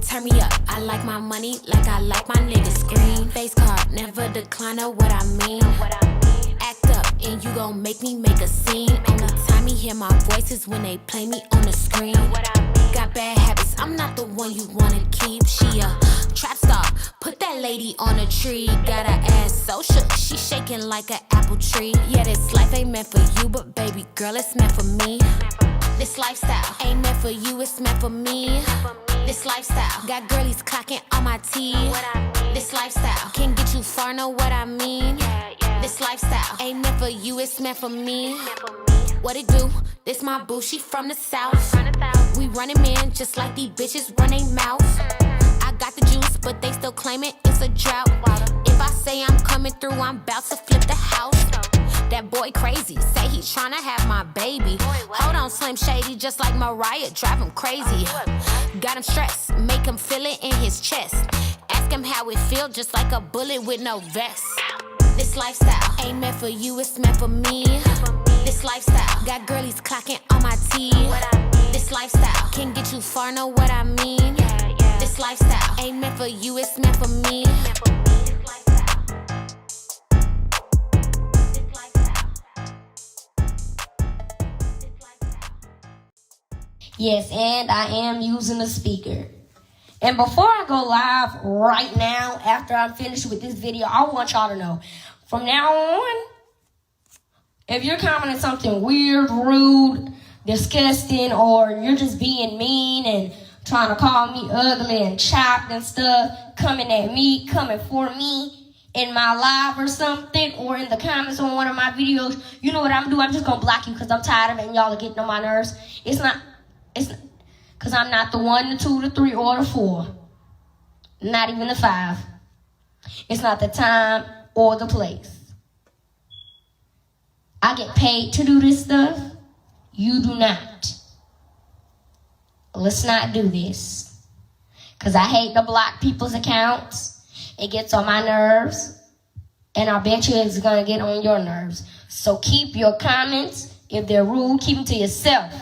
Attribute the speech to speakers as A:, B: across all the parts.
A: turn me up. I like my money like I like my niggas. Green face card, never decline, know what I mean. Act up and you gon' make me make a scene. Only time you hear my voice is when they play me on the screen. Got bad habits, I'm not the one you wanna keep. She a trap star, put that lady on a tree. Got her ass so shook, she shaking like an apple tree. Yeah, this life ain't meant for you, but baby girl, it's meant for me. This lifestyle ain't meant for you, it's meant for me. This lifestyle got girlies clocking on my teeth. This lifestyle can get you far, know what I mean. This lifestyle ain't meant for you, it's meant for me. What it do? This my boo, she from the south. We running man just like these bitches run they mouth. I got the juice, but they still claiming it's a drought. If I say I'm coming through, I'm about to flip the house. That boy crazy, say he tryna have my baby. Hold on, Slim Shady, just like Mariah, drive him crazy. Got him stressed, make him feel it in his chest. Ask him how it feel, just like a bullet with no vest. This lifestyle ain't meant for you, it's meant for me. This lifestyle got girlies clocking on my teeth. This lifestyle can get you far, know what I mean. This lifestyle ain't meant for you, it's meant for me.
B: Yes, and I am using a speaker. And before I go live right now, after I'm finished with this video, I want y'all to know, from now on, if you're commenting something weird, rude, disgusting, or you're just being mean and trying to call me ugly and chopped and stuff, coming at me, coming for me in my live or something, or in the comments on one of my videos, you know what I'm gonna do? I'm just gonna block you because I'm tired of it and y'all are getting on my nerves. It's because I'm not the 1, the 2, the 3, or the 4. Not even the 5. It's not the time or the place. I get paid to do this stuff. You do not. Let's not do this. Because I hate to block people's accounts. It gets on my nerves. And I bet you it's going to get on your nerves. So keep your comments. If they're rude, keep them to yourself.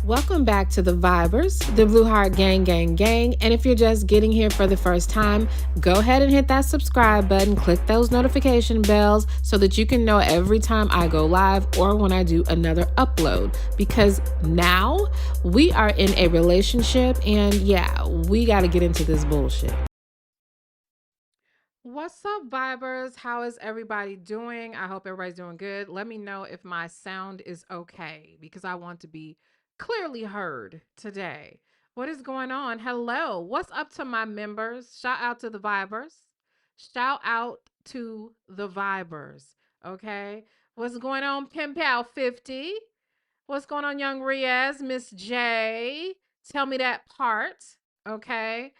C: Welcome back to the Vibers, the Blue Heart Gang. And if you're just getting here for the first time, go ahead and hit that subscribe button, click those notification bells so that you can know every time I go live or when I do another upload. Because now we are in a relationship and yeah, we got to get into this bullshit. What's up, Vibers? How is everybody doing? I hope everybody's doing good. Let me know if my sound is okay because I want to be clearly heard today. What is going on? Hello. What's up to my members? Shout out to the Vibers. Shout out to the Vibers. Okay. What's going on, Pimp Pal 50? What's going on, Young Riaz? Miss J? Tell me that part. Okay.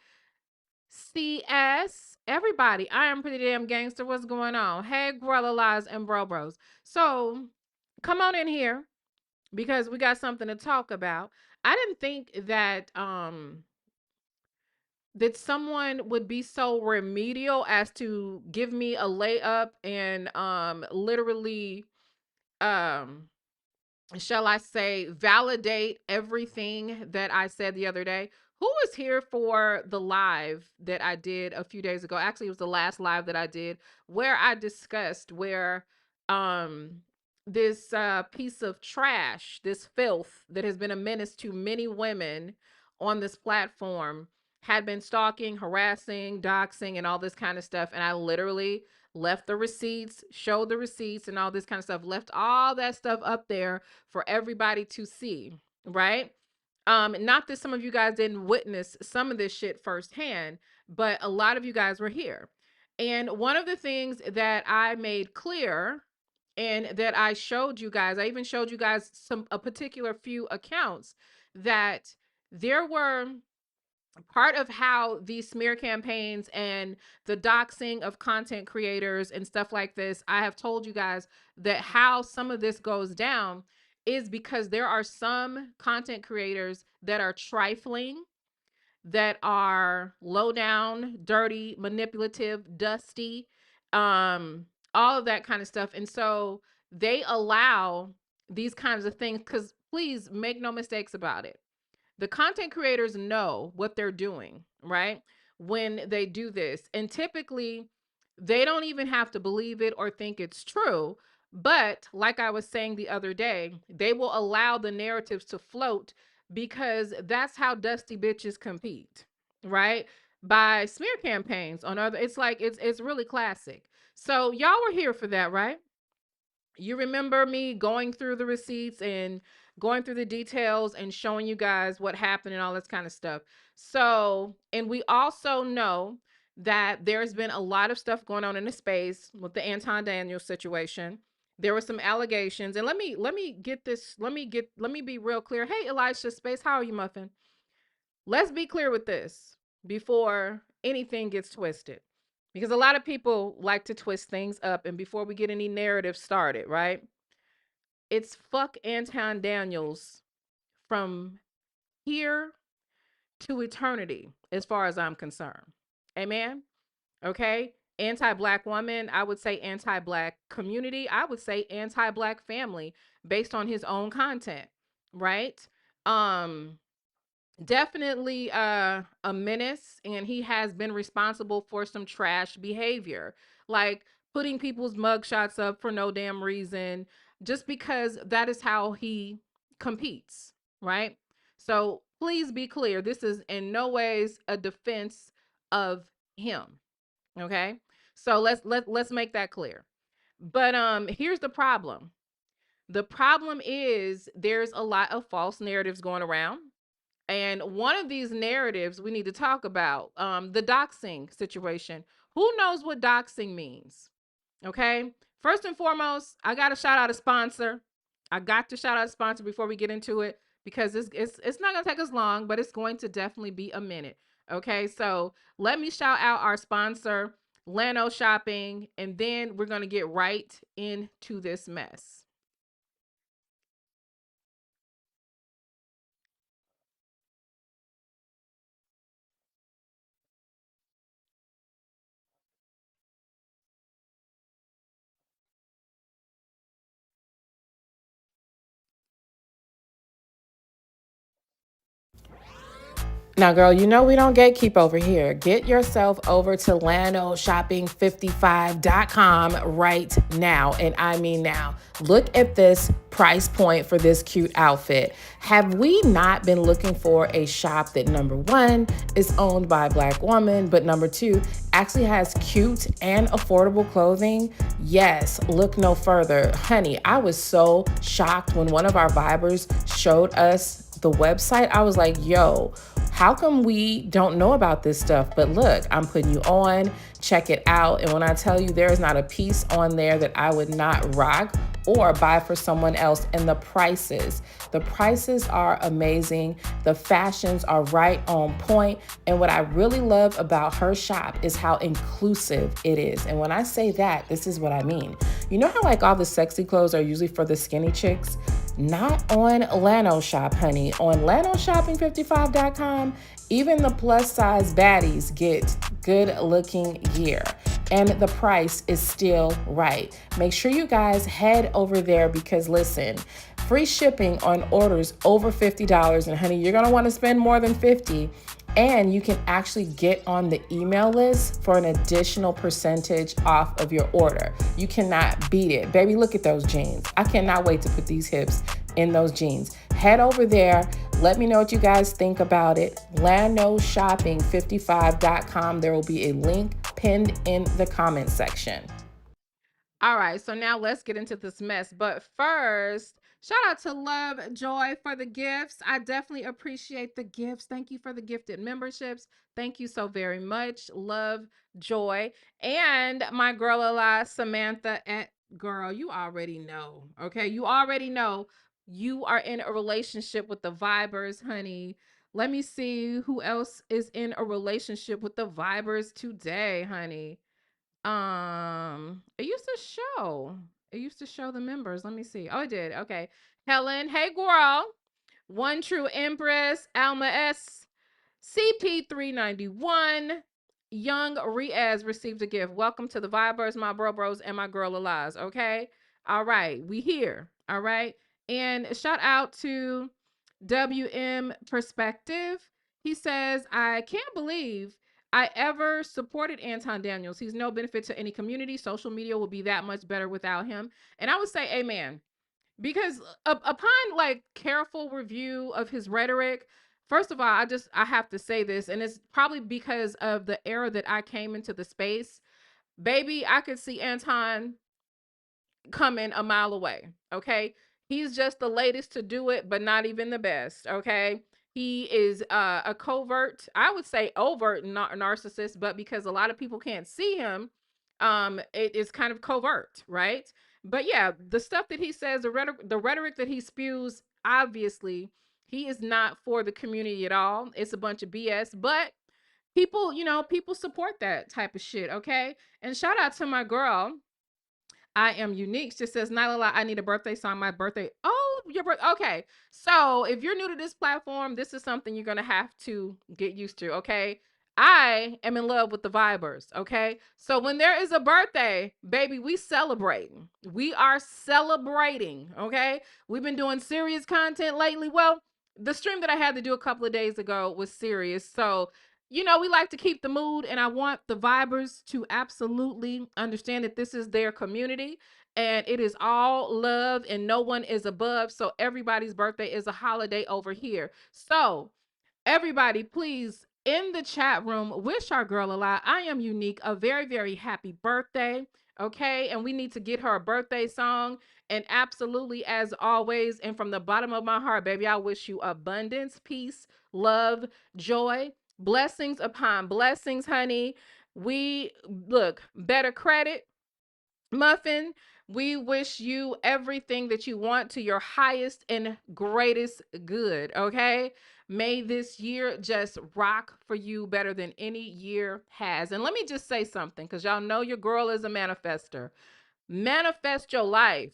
C: CS, everybody. I am pretty damn gangster. What's going on? Hey, Gorilla Lies and Bro Bros. So come on in here because we got something to talk about. I didn't think that that someone would be so remedial as to give me a layup and literally shall I say validate everything that I said the other day. Who was here for the live that I did a few days ago? Actually, it was the last live that I did where I discussed where this piece of trash, this filth that has been a menace to many women on this platform had been stalking, harassing, doxing, and all this kind of stuff. And I literally left the receipts, showed the receipts and all this kind of stuff, left all that stuff up there for everybody to see, right? Not that some of you guys didn't witness some of this shit firsthand, but a lot of you guys were here. And one of the things that I made clear and that I showed you guys, I even showed you guys a particular few accounts that there were part of how these smear campaigns and the doxing of content creators and stuff like this, I have told you guys that how some of this goes down is because there are some content creators that are trifling, that are low down, dirty, manipulative, dusty, all of that kind of stuff. And so they allow these kinds of things because please make no mistakes about it. The content creators know what they're doing, right? When they do this. And typically, they don't even have to believe it or think it's true. But like I was saying the other day, they will allow the narratives to float because that's how dusty bitches compete, right? By smear campaigns on other, it's like it's really classic. So y'all were here for that, right? You remember me going through the receipts and going through the details and showing you guys what happened and all this kind of stuff. So, and we also know that there's been a lot of stuff going on in the space with the Anton Daniels situation. There were some allegations, and let me get this. Let me be real clear. Hey, Elisha Space, how are you, Muffin? Let's be clear with this before anything gets twisted, because a lot of people like to twist things up. And before we get any narrative started, right? It's fuck Anton Daniels from here to eternity, as far as I'm concerned. Amen. Okay. Anti-black woman, I would say anti-black community, I would say anti-black family based on his own content, right? Um, definitely a menace, and he has been responsible for some trash behavior, like putting people's mugshots up for no damn reason, just because that is how he competes, right? So please be clear, this is in no ways a defense of him. Okay, so let's make that clear. But here's the problem. The problem is there's a lot of false narratives going around, and one of these narratives we need to talk about, the doxing situation. Who knows what doxing means? Okay. First and foremost, I got to shout out a sponsor. I got to shout out a sponsor before we get into it, because it's not going to take us long, but it's going to definitely be a minute. Okay. So let me shout out our sponsor, Lano Shopping, and then we're going to get right into this mess. Now, girl, you know we don't gatekeep over here. Get yourself over to LanoShopping55.com right now. And I mean now. Look at this price point for this cute outfit. Have we not been looking for a shop that, number one, is owned by a Black woman, but number two, actually has cute and affordable clothing? Yes, look no further. Honey, I was so shocked when one of our Vibers showed us the website. I was like, yo, how come we don't know about this stuff? But look, I'm putting you on, check it out. And when I tell you there is not a piece on there that I would not rock or buy for someone else. And the prices are amazing. The fashions are right on point. And what I really love about her shop is how inclusive it is. And when I say that, this is what I mean. You know how like all the sexy clothes are usually for the skinny chicks? Not on Lano Shop, honey. On LanoShopping55.com, even the plus size baddies get good looking gear. And the price is still right. Make sure you guys head over there, because listen, free shipping on orders over $50. And honey, you're gonna wanna spend more than $50. And you can actually get on the email list for an additional percentage off of your order. You cannot beat it. Baby, look at those jeans. I cannot wait to put these hips in those jeans. Head over there. Let me know what you guys think about it. LanoShopping55.com. There will be a link pinned in the comment section. All right, so now let's get into this mess. But first, shout out to Love Joy for the gifts. I definitely appreciate the gifts. Thank you for the gifted memberships. Thank you so very much. Love Joy. And my girl Alive, Samantha at girl, you already know. Okay, you already know you are in a relationship with the Vibers, honey. Let me see who else is in a relationship with the Vibers today, honey. It used to show. It used to show the members. Let me see. Oh, it did. Okay. Helen, hey girl. One True Empress, Alma S, CP391, Young Riaz received a gift. Welcome to the Vibers, my bros, and my girl Eliz. Okay. All right. We here. All right. And shout out to WM Perspective. He says, I can't believe I ever supported Anton Daniels. He's no benefit to any community. Social media will be that much better without him. And I would say amen. Because upon like careful review of his rhetoric, first of all, I have to say this, and it's probably because of the era that I came into the space. Baby, I could see Anton coming a mile away. Okay. He's just the latest to do it, but not even the best. Okay. He is a covert, I would say overt narcissist, but because a lot of people can't see him, it is kind of covert, right? But yeah, the stuff that he says, the rhetoric that he spews, obviously, he is not for the community at all. It's a bunch of BS, but people, people support that type of shit. Okay. And shout out to my girl, I am unique. Just says, Nyla, I need a birthday song. My birthday. Oh, your birthday. Okay. So if you're new to this platform, this is something you're going to have to get used to. Okay. I am in love with the vibers. Okay. So when there is a birthday, baby, we celebrating. We are celebrating. Okay. We've been doing serious content lately. Well, the stream that I had to do a couple of days ago was serious. So we like to keep the mood, and I want the vibers to absolutely understand that this is their community and it is all love and no one is above. So everybody's birthday is a holiday over here. So everybody, please, in the chat room, wish our girl a lot. I am unique. A very, very happy birthday. Okay. And we need to get her a birthday song. And absolutely, as always, and from the bottom of my heart, baby, I wish you abundance, peace, love, joy, blessings upon blessings, honey. We look better credit, Muffin. We wish you everything that you want to your highest and greatest good. Okay. May this year just rock for you better than any year has. And let me just say something, because y'all know your girl is a manifester. Manifest your life.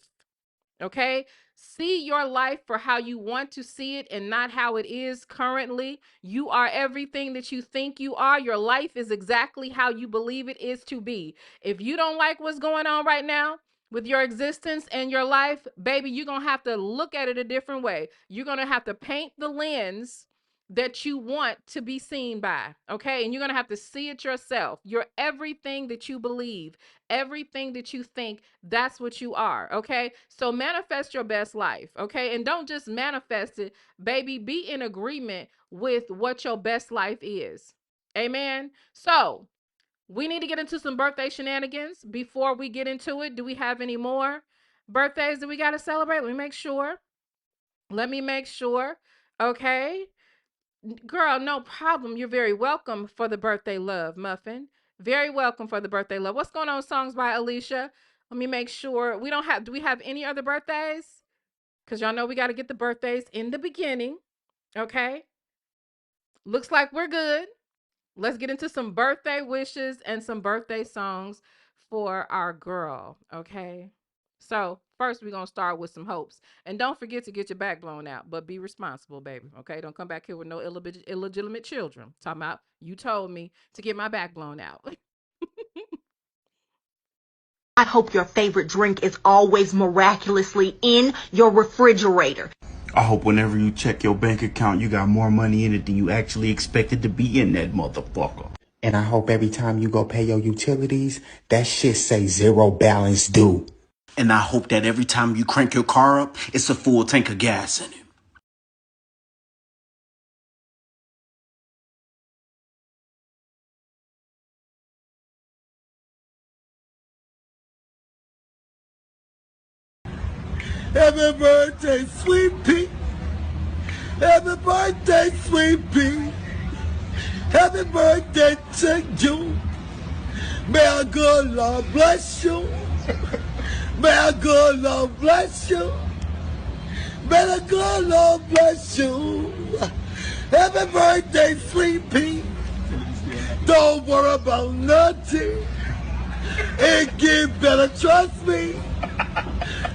C: Okay. See your life for how you want to see it and not how it is currently. You are everything that you think you are. Your life is exactly how you believe it is to be. If you don't like what's going on right now with your existence and your life, baby, you're going to have to look at it a different way. You're going to have to paint the lens that you want to be seen by. Okay. And you're going to have to see it yourself. You're everything that you believe, everything that you think, that's what you are. Okay. So manifest your best life. Okay. And don't just manifest it, baby, be in agreement with what your best life is. Amen. So we need to get into some birthday shenanigans before we get into it. Do we have any more birthdays that we got to celebrate? Let me make sure. Okay. Girl, no problem. You're very welcome for the birthday love, Muffin. Very welcome for the birthday love. What's going on? Songs by Alicia. Let me make sure. Do we have any other birthdays? Because y'all know we got to get the birthdays in the beginning. Okay. Looks like we're good. Let's get into some birthday wishes and some birthday songs for our girl. Okay. So first we're gonna start with some hopes. And don't forget to get your back blown out, but be responsible, baby. Okay. Don't come back here with no illegitimate children. Talking about you told me to get my back blown out.
D: I hope your favorite drink is always miraculously in your refrigerator.
E: I hope whenever you check your bank account, you got more money in it than you actually expected to be in that motherfucker.
F: And I hope every time you go pay your utilities, that shit say zero balance due.
E: And I hope that every time you crank your car up, it's a full tank of gas in it.
G: Happy birthday, sweet pea. Happy birthday, sweet pea. Happy birthday to you. May our good Lord bless you. May our good Lord bless you. May the good Lord bless you. Happy birthday, sweet pea. Don't worry about nothing. It gets better, trust me.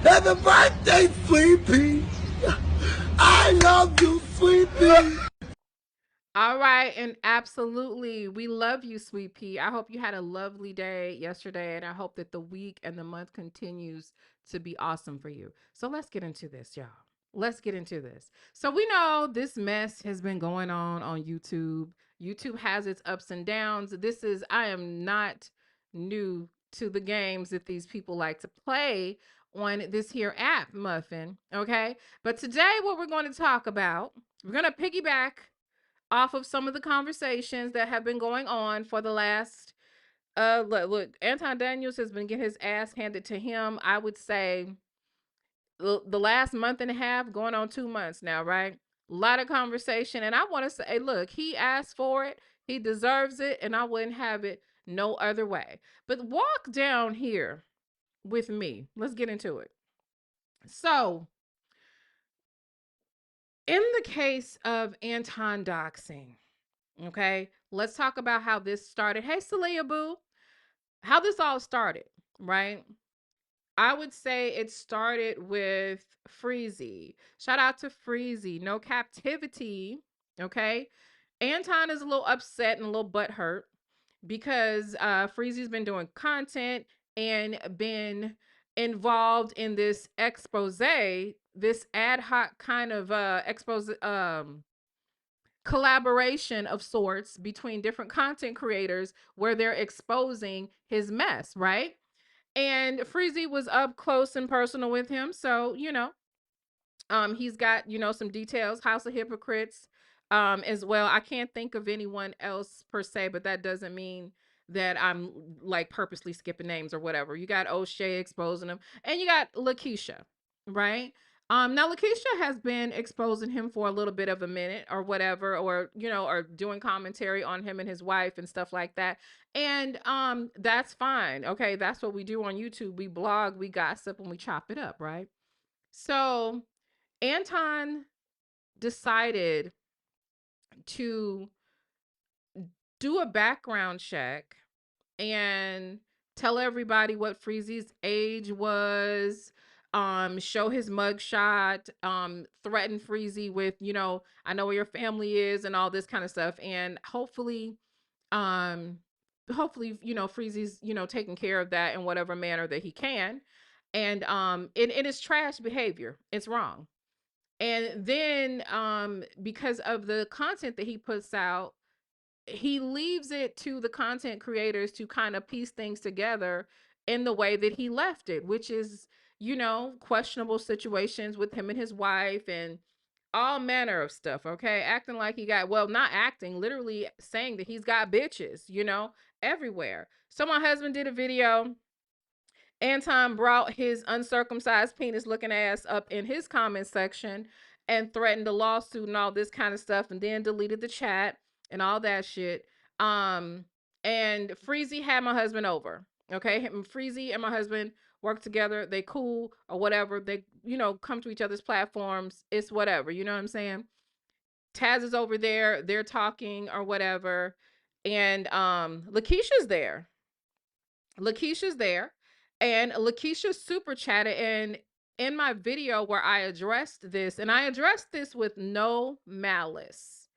G: Happy birthday, sweet pea. I love you, sweet pea.
C: All right, and absolutely, we love you, Sweet Pea. I hope you had a lovely day yesterday, and I hope that the week and the month continues to be awesome for you. So let's get into this, y'all. let's get into this. So we know this mess has been going on YouTube. YouTube has its ups and downs. I am not new to the games that these people like to play on this here app, Muffin. Okay. But today, what we're going to talk about, we're going to piggyback off of some of the conversations that have been going on for the last look, Anton Daniels has been getting his ass handed to him. I would say the last month and a half, going on 2 months now, right? A lot of conversation. And I want to say, hey, look, he asked for it, he deserves it, and I wouldn't have it no other way. But walk down here with me. Let's get into it. So, in the case of Anton doxing, okay, let's talk about how this started. Hey, Celia Boo, how this all started, right? I would say it started with Freezy. Shout out to Freezy. No captivity. Okay. Anton is a little upset and a little butthurt because Freezy's been doing content and been involved in this expose, this ad hoc kind of expose collaboration of sorts between different content creators where they're exposing his mess, right? And Freezy was up close and personal with him. So, he's got, some details, House of Hypocrites, as well. I can't think of anyone else per se, but that doesn't mean that I'm like purposely skipping names or whatever. You got O'Shea exposing him, and you got Lakesha, right? Now Lakesha has been exposing him for a little bit of a minute or whatever, or doing commentary on him and his wife and stuff like that. And that's fine. Okay, that's what we do on YouTube. We blog, we gossip, and we chop it up, right? So Anton decided to do a background check and tell everybody what Freezy's age was, show his mugshot, threaten Freezy with, I know where your family is and all this kind of stuff. And um, Freezy's, taking care of that in whatever manner that he can. And it is trash behavior. It's wrong. And then because of the content that he puts out, he leaves it to the content creators to kind of piece things together in the way that he left it, which is, questionable situations with him and his wife and all manner of stuff. Okay. Acting like not acting, literally saying that he's got bitches, everywhere. So my husband did a video. Anton brought his uncircumcised penis looking ass up in his comment section and threatened a lawsuit and all this kind of stuff, and then deleted the chat and all that shit. And Freezy had my husband over. Okay. Freezy and my husband work together. They cool or whatever. They, come to each other's platforms. It's whatever. You know what I'm saying? Taz is over there. They're talking or whatever. And Lakeisha's there. Lakeisha's there, and Lakeisha super chatted. And in my video where I addressed this, and I addressed this with no malice,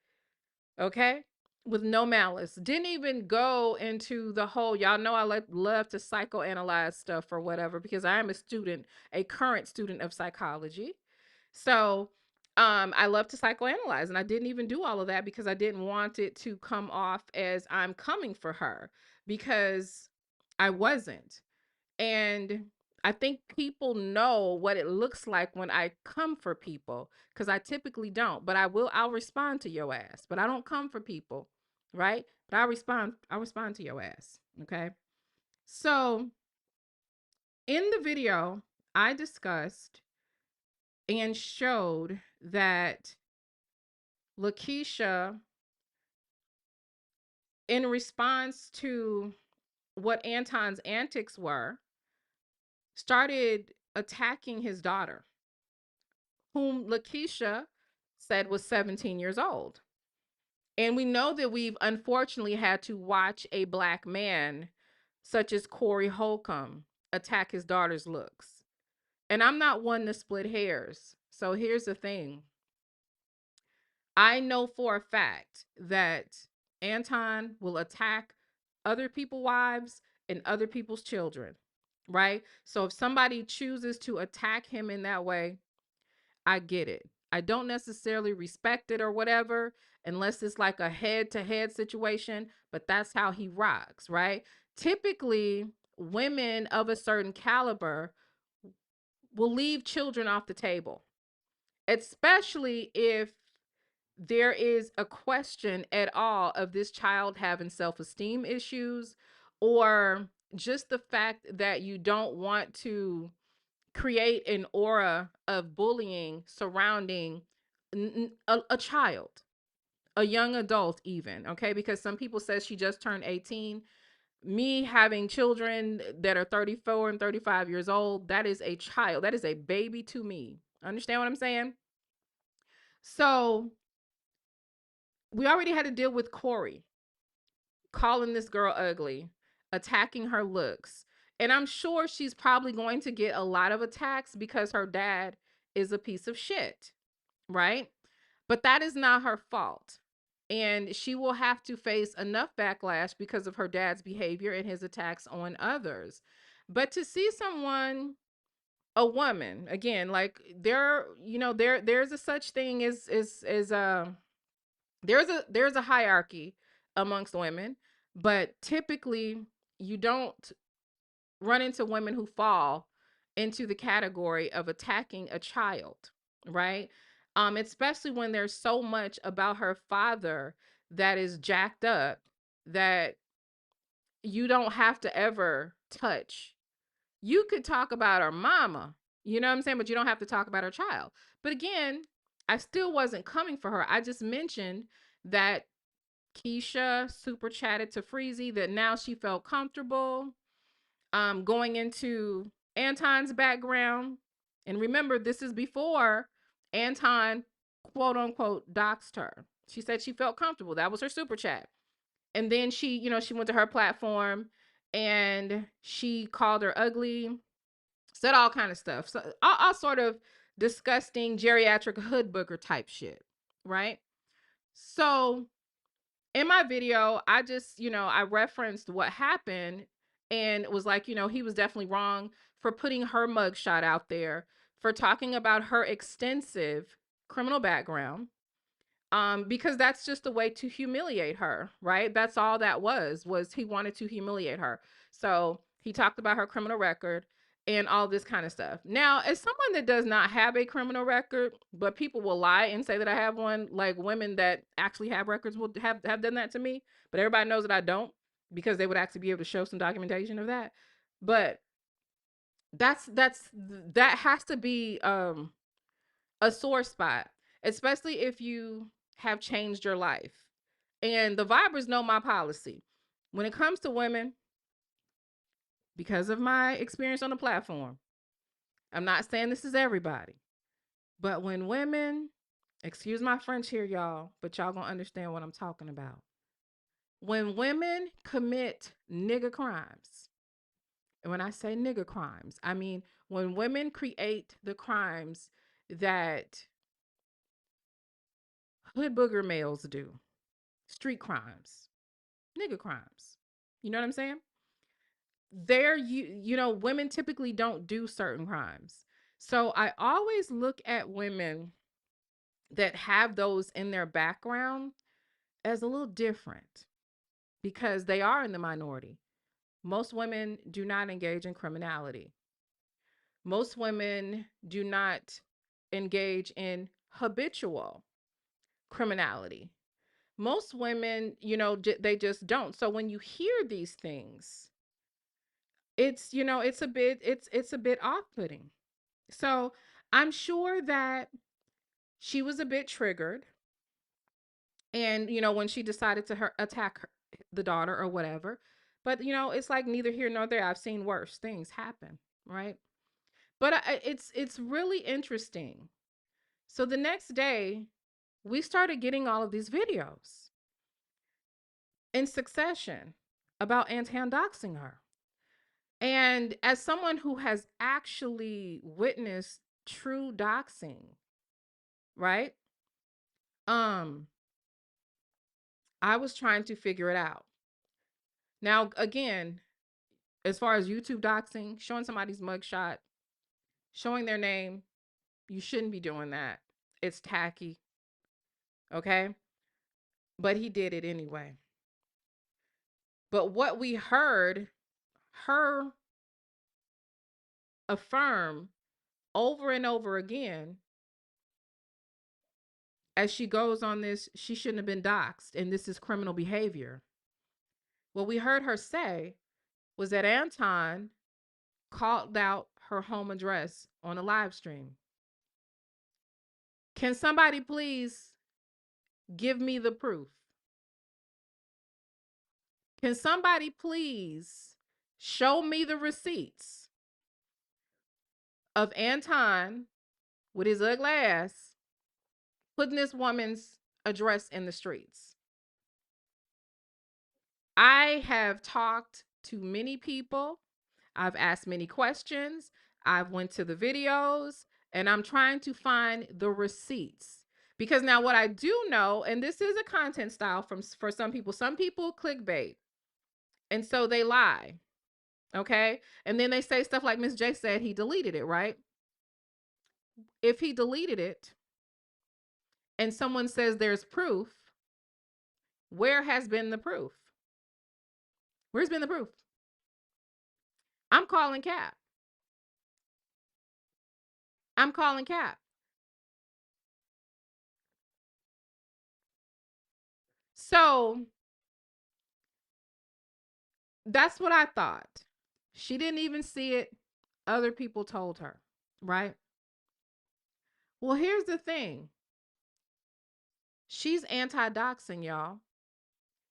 C: okay? With no malice. Didn't even go into the whole, y'all know I love to psychoanalyze stuff or whatever, because I am a current student of psychology. So I love to psychoanalyze, and I didn't even do all of that because I didn't want it to come off as I'm coming for her, because I wasn't. And I think people know what it looks like when I come for people, because I typically don't, but I'll respond to your ass, but I don't come for people, right? But I'll respond to your ass. Okay. So in the video, I discussed and showed that Lakeisha, in response to what Anton's antics were, started attacking his daughter, whom Lakeisha said was 17 years old. And we know that we've unfortunately had to watch a Black man such as Corey Holcomb attack his daughter's looks. And I'm not one to split hairs. So here's the thing. I know for a fact that Anton will attack other people's wives and other people's children, right? So if somebody chooses to attack him in that way, I get it. I don't necessarily respect it or whatever, unless it's like a head to head situation, but that's how he rocks, right? Typically, women of a certain caliber will leave children off the table, especially if there is a question at all of this child having self esteem issues, or just the fact that you don't want to create an aura of bullying surrounding a child, a young adult, even. Okay. Because some people says she just turned 18. Me having children that are 34 and 35 years old, that is a child. That is a baby to me. Understand what I'm saying? So we already had to deal with Corey calling this girl ugly, attacking her looks. And I'm sure she's probably going to get a lot of attacks because her dad is a piece of shit, right? But that is not her fault. And she will have to face enough backlash because of her dad's behavior and his attacks on others. But to see someone, a woman, again, like there's a such thing as there's a hierarchy amongst women, but typically you don't run into women who fall into the category of attacking a child, right? Especially when there's so much about her father that is jacked up that you don't have to ever touch. You could talk about her mama, you know what I'm saying? But you don't have to talk about her child. But again, I still wasn't coming for her. I just mentioned that Kesha super chatted to Freezy that now she felt comfortable going into Anton's background. And remember, this is before Anton, quote unquote, doxed her. She said she felt comfortable. That was her super chat. And then she went to her platform and she called her ugly, said all kind of stuff. So all sort of disgusting geriatric hood booger type shit, right? So in my video, I just, I referenced what happened and was like, he was definitely wrong for putting her mugshot out there, for talking about her extensive criminal background, because that's just a way to humiliate her, right? That's all that was he wanted to humiliate her. So he talked about her criminal record and all this kind of stuff. Now, as someone that does not have a criminal record, but people will lie and say that I have one, like women that actually have records will have done that to me, but everybody knows that I don't, because they would actually be able to show some documentation of that. But that has to be a sore spot, especially if you have changed your life. And the Vibers know my policy. When it comes to women, because of my experience on the platform, I'm not saying this is everybody, but when women, excuse my French here, y'all, but y'all gonna understand what I'm talking about. When women commit nigger crimes, and when I say nigger crimes, I mean when women create the crimes that hood booger males do, street crimes, nigger crimes. You know what I'm saying? Women typically don't do certain crimes. So I always look at women that have those in their background as a little different, because they are in the minority. Most women do not engage in criminality. Most women do not engage in habitual criminality. Most women, they just don't. So when you hear these things, it's a bit off-putting. So I'm sure that she was a bit triggered, and when she decided to attack the daughter or whatever. But it's like neither here nor there. I've seen worse things happen, right? But it's really interesting. So the next day, we started getting all of these videos in succession about Anton doxing her. And as someone who has actually witnessed true doxing, right? Um, I was trying to figure it out. Now, again, as far as YouTube doxing, showing somebody's mugshot, showing their name, You shouldn't be doing that. It's tacky. Okay? But he did it anyway. But what we heard her affirm over and over again as she goes on this, she shouldn't have been doxxed and this is criminal behavior. What we heard her say was that Anton called out her home address on a live stream. Can somebody please give me the proof? Can somebody please show me the receipts of Anton with his ugly ass putting this woman's address in the streets? I have talked to many people. I've asked many questions. I've went to the videos and I'm trying to find the receipts. Because now what I do know, and this is a content style for some people clickbait. And so they lie. Okay? And then they say stuff like Miss J said he deleted it, right? If he deleted it and someone says there's proof, where has been the proof? Where's been the proof? I'm calling cap. I'm calling cap. So that's what I thought. She didn't even see it. Other people told her, right? Well, here's the thing. She's anti-doxing, y'all.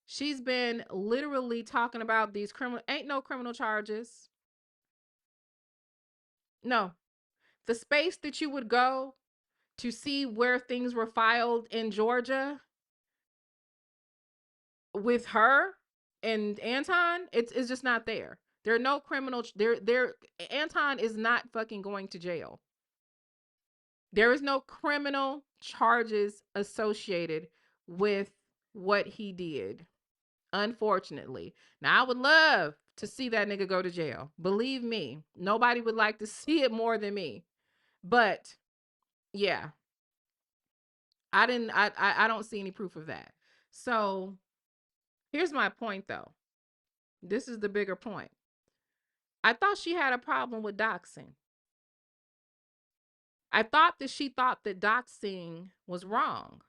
C: She's been literally talking about these ain't no criminal charges. No. The space that you would go to see where things were filed in Georgia with her and Anton, it's just not there. There are no criminal, Anton is not fucking going to jail. There is no criminal charges associated with what he did, unfortunately. Now, I would love to see that nigga go to jail. Believe me, nobody would like to see it more than me. But yeah, I don't see any proof of that. So here's my point though. This is the bigger point. I thought she had a problem with doxing. I thought that she thought that doxing was wrong.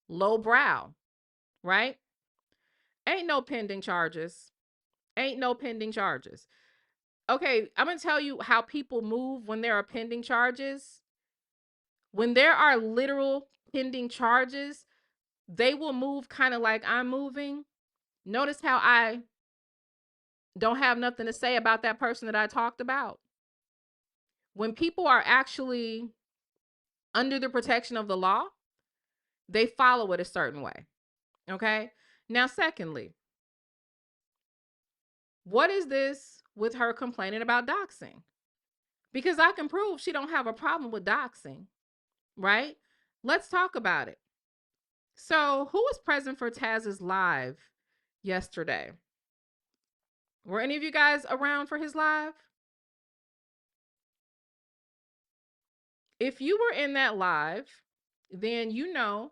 C: Lowbrow, right? Ain't no pending charges. Ain't no pending charges. Okay, I'm going to tell you how people move when there are pending charges. When there are literal pending charges, they will move kind of like I'm moving. Notice how I don't have nothing to say about that person that I talked about. When people are actually under the protection of the law, they follow it a certain way. Okay? Now, secondly, what is this with her complaining about doxing? Because I can prove she don't have a problem with doxing, right? Let's talk about it. So, who was present for Taz's live yesterday? Were any of you guys around for his live? If you were in that live, then you know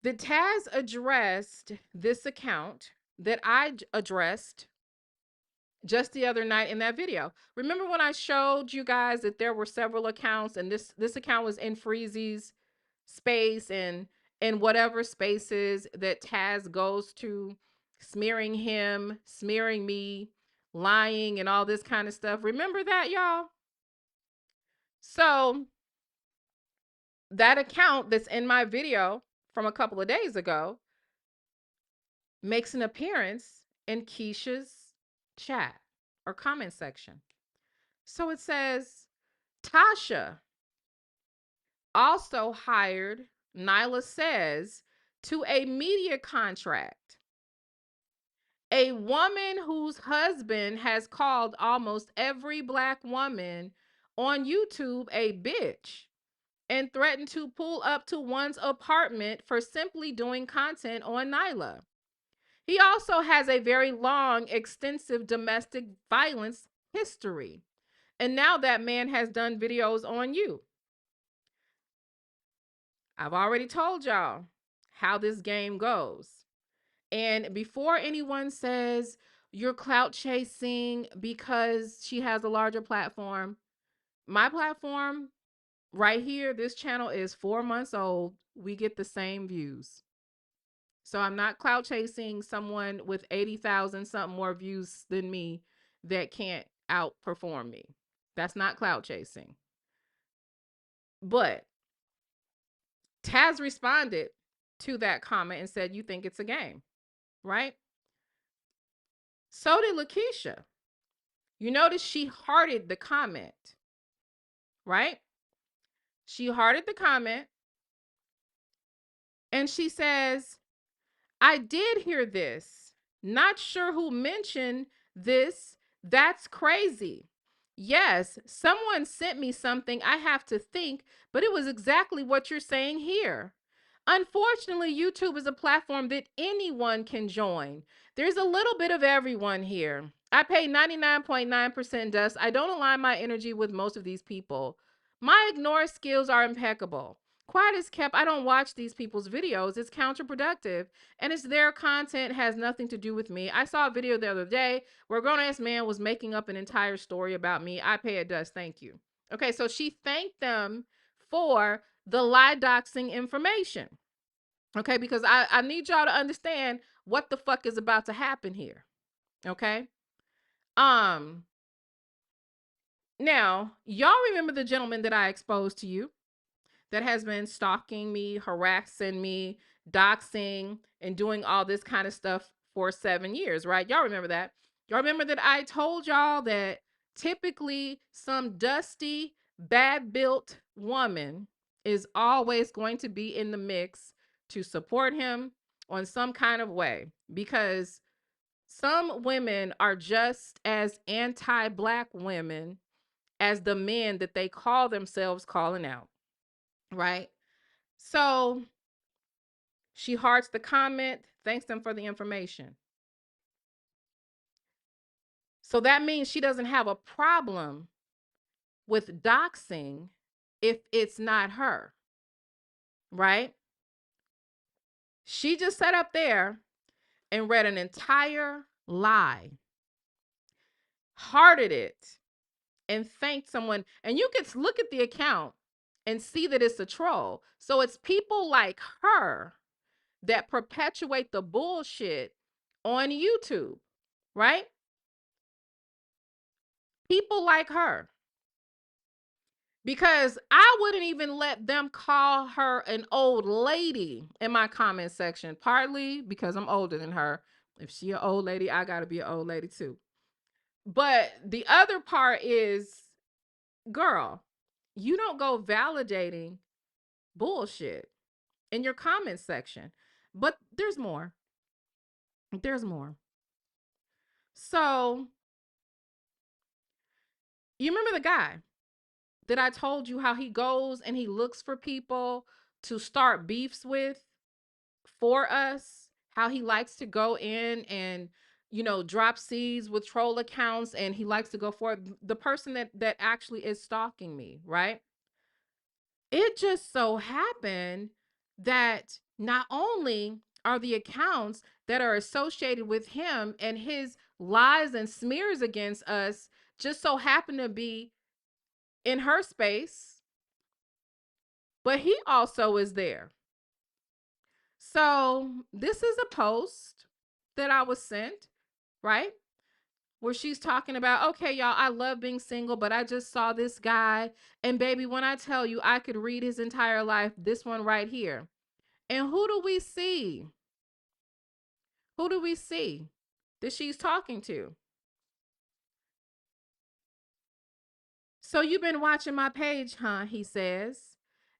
C: that Taz addressed this account that I addressed just the other night in that video. Remember when I showed you guys that there were several accounts and this account was in Freezy's space and in whatever spaces that Taz goes to, smearing him, smearing me, lying and all this kind of stuff. Remember that, y'all? So that account that's in my video from a couple of days ago makes an appearance in Kesha's chat or comment section. So it says, Tasha also hired Nyla Says to a media contract. A woman whose husband has called almost every Black woman on YouTube a bitch and threatened to pull up to one's apartment for simply doing content on Nyla. He also has a very long, extensive domestic violence history. And now that man has done videos on you. I've already told y'all how this game goes. And before anyone says you're clout chasing because she has a larger platform, my platform right here, this channel is 4 months old. We get the same views. So I'm not clout chasing someone with 80,000 something more views than me that can't outperform me. That's not clout chasing. But Taz responded to that comment and said, you think it's a game, right? So did Lakesha. You notice she hearted the comment, right? She hearted the comment and she says, I did hear this. Not sure who mentioned this. That's crazy. Yes, someone sent me something I have to think, but it was exactly what you're saying here. Unfortunately, YouTube is a platform that anyone can join. There's a little bit of everyone here. I pay 99.9% dust. I don't align my energy with most of these people. My ignore skills are impeccable. Quiet is kept. I don't watch these people's videos. It's counterproductive. And it's their content has nothing to do with me. I saw a video the other day where a grown-ass man was making up an entire story about me. I pay it dust. Thank you. Okay, so she thanked them for the lie doxing information. Okay, because I need y'all to understand what the fuck is about to happen here. Okay. Now, y'all remember the gentleman that I exposed to you that has been stalking me, harassing me, doxing, and doing all this kind of stuff for 7 years, right? Y'all remember that? Y'all remember that I told y'all that typically some dusty, bad-built woman is always going to be in the mix to support him on some kind of way, because some women are just as anti-black women as the men that they call themselves calling out, right? So she hearts the comment, thanks them for the information. So that means she doesn't have a problem with doxing if it's not her, right? She just sat up there and read an entire lie, hearted it, and thanked someone. And you can look at the account and see that it's a troll. So it's people like her that perpetuate the bullshit on YouTube, right? People like her. Because I wouldn't even let them call her an old lady in my comment section, partly because I'm older than her. If she an old lady, I gotta be an old lady too. But the other part is, girl, you don't go validating bullshit in your comment section. But there's more. There's more. So you remember the guy that I told you how he goes and he looks for people to start beefs with for us, how he likes to go in and, you know, drop seeds with troll accounts, and he likes to go for the person that actually is stalking me, right? It just so happened that not only are the accounts that are associated with him and his lies and smears against us just so happen to be in her space, but he also is there. So this is a post that I was sent, right? Where she's talking about, okay, y'all, I love being single, but I just saw this guy. And baby, when I tell you I could read his entire life, this one right here. And who do we see? Who do we see that she's talking to? So you've been watching my page, huh? He says.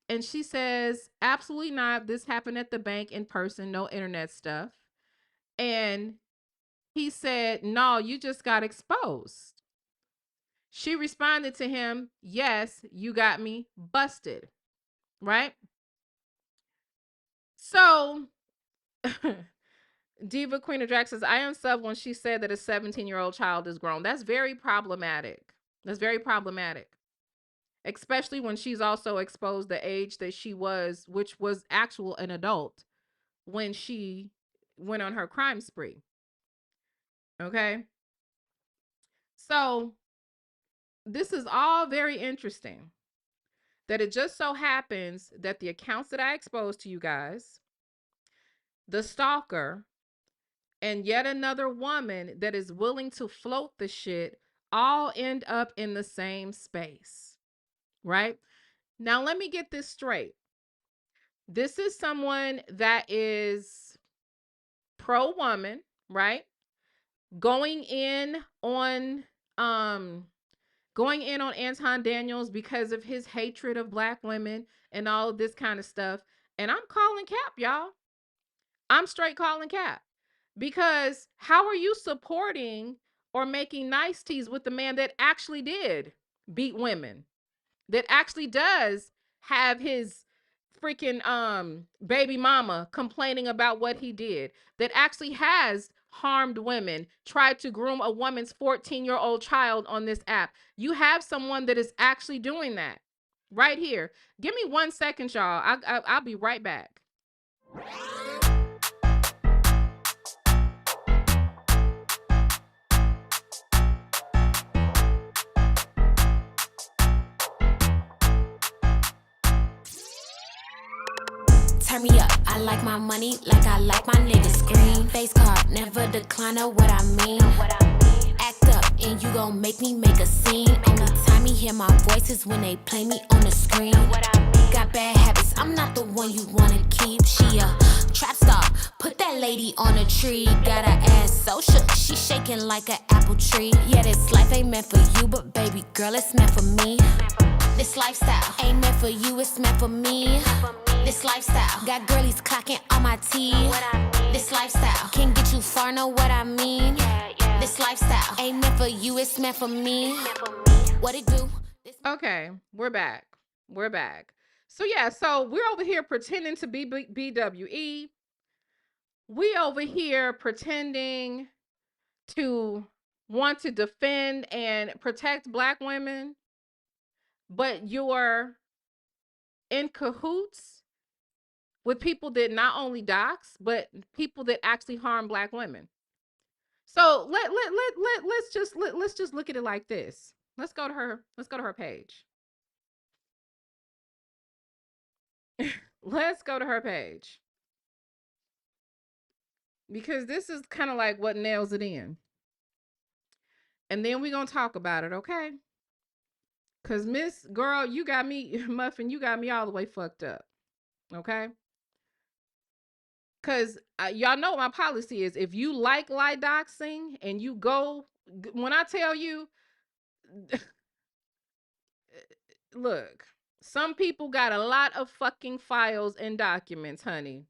C: And she says, absolutely not. This happened at the bank in person, no internet stuff. And he said, no, you just got exposed. She responded to him, yes, you got me busted, right? So Diva Queen of Drag says, I unsub when she said that a 17-year-old child is grown. That's very problematic. That's very problematic, especially when she's also exposed the age that she was, which was actual an adult when she went on her crime spree. Okay. So this is all very interesting, that it just so happens that the accounts that I exposed to you guys, the stalker, and yet another woman that is willing to float the shit all end up in the same space, right? Now, let me get this straight. This is someone that is pro woman, right? Going in on um going in on Anton Daniels because of his hatred of black women and all of this kind of stuff. And I'm calling cap, y'all. I'm straight calling cap. Because how are you supporting or making niceties with the man that actually did beat women, that actually does have his freaking baby mama complaining about what he did, that actually has harmed women, tried to groom a woman's 14-year-old child on this app? You have someone that is actually doing that right here. Give me 1 second, y'all. I'll be right back.
A: Turn me up, I like my money like I like my niggas. Green face card, never decline, know what I mean. Act up and you gon' make me make a scene. Only time you hear my voice is when they play me on the screen. Got bad habits, I'm not the one you wanna keep. She a trap star, put that lady on a tree. Got her ass so shook, she shaking like an apple tree. Yeah, this life ain't meant for you, but baby girl, it's meant for me. This lifestyle ain't meant for you, it's meant for me. This lifestyle got girlies clocking on my teeth. This lifestyle can get you far, know what I mean? This lifestyle ain't meant for you, it's meant for me. What it do?
C: Okay, we're back. We're back. So yeah, so we're over here pretending to be BWE. We over here pretending to want to defend and protect black women, but you're in cahoots with people that not only dox, but people that actually harm black women. So let's just look at it like this. Let's go to her page. Let's go to her page. Because this is kind of like what nails it in. And then we're going to talk about it, okay? Because Miss Girl, you got me, Muffin, you got me all the way fucked up, okay? Because y'all know my policy is, if you like doxing and you go, when I tell you, look, some people got a lot of fucking files and documents, honey,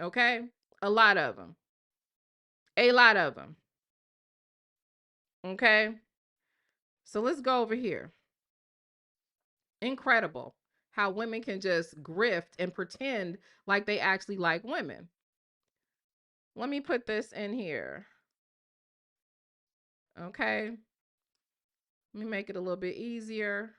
C: okay? A lot of them. A lot of them. Okay? So let's go over here. Incredible how women can just grift and pretend like they actually like women. Let me put this in here. Okay. Let me make it a little bit easier.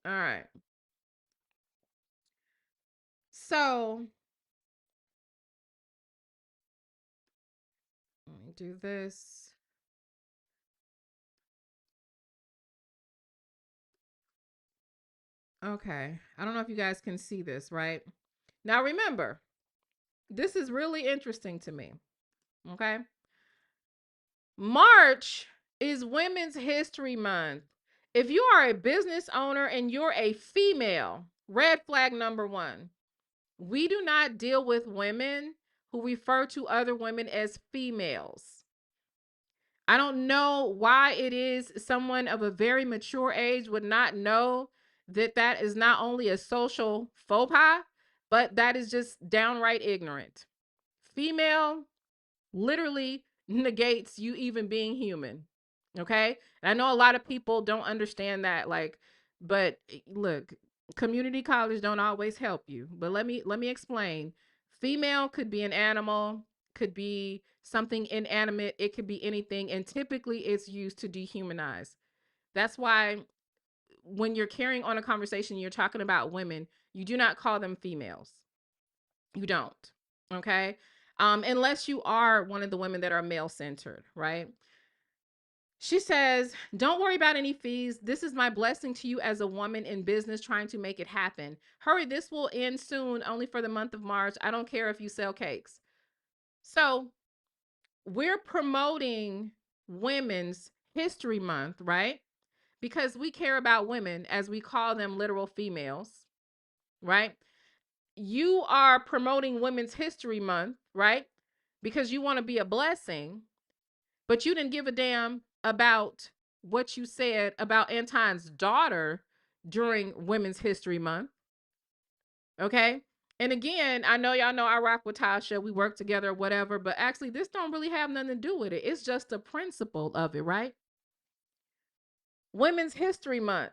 C: All right. So let me do this. Okay. I don't know if you guys can see this, right? Now remember, this is really interesting to me. Okay. March is Women's History Month. If you are a business owner and you're a female, red flag number 1. We do not deal with women who refer to other women as females. I don't know why it is someone of a very mature age would not know that that is not only a social faux pas, but that is just downright ignorant. Female literally negates you even being human. Okay? And I know a lot of people don't understand that, like, but look, community college don't always help you. But let me explain. Female could be an animal, could be something inanimate, it could be anything, and typically it's used to dehumanize. That's why when you're carrying on a conversation, you're talking about women, you do not call them females. You don't. Okay. Unless you are one of the women that are male centered, right? She says, don't worry about any fees. This is my blessing to you as a woman in business trying to make it happen. Hurry, this will end soon, only for the month of March. I don't care if you sell cakes. So we're promoting Women's History Month, right? Because we care about women, as we call them literal females, right? You are promoting Women's History Month, right? Because you want to be a blessing, but you didn't give a damn about what you said about Anton's daughter during Women's History Month. Okay. And again, I know y'all know I rock with Tasha. We work together, whatever, but actually this don't really have nothing to do with it. It's just the principle of it, right? Women's History Month.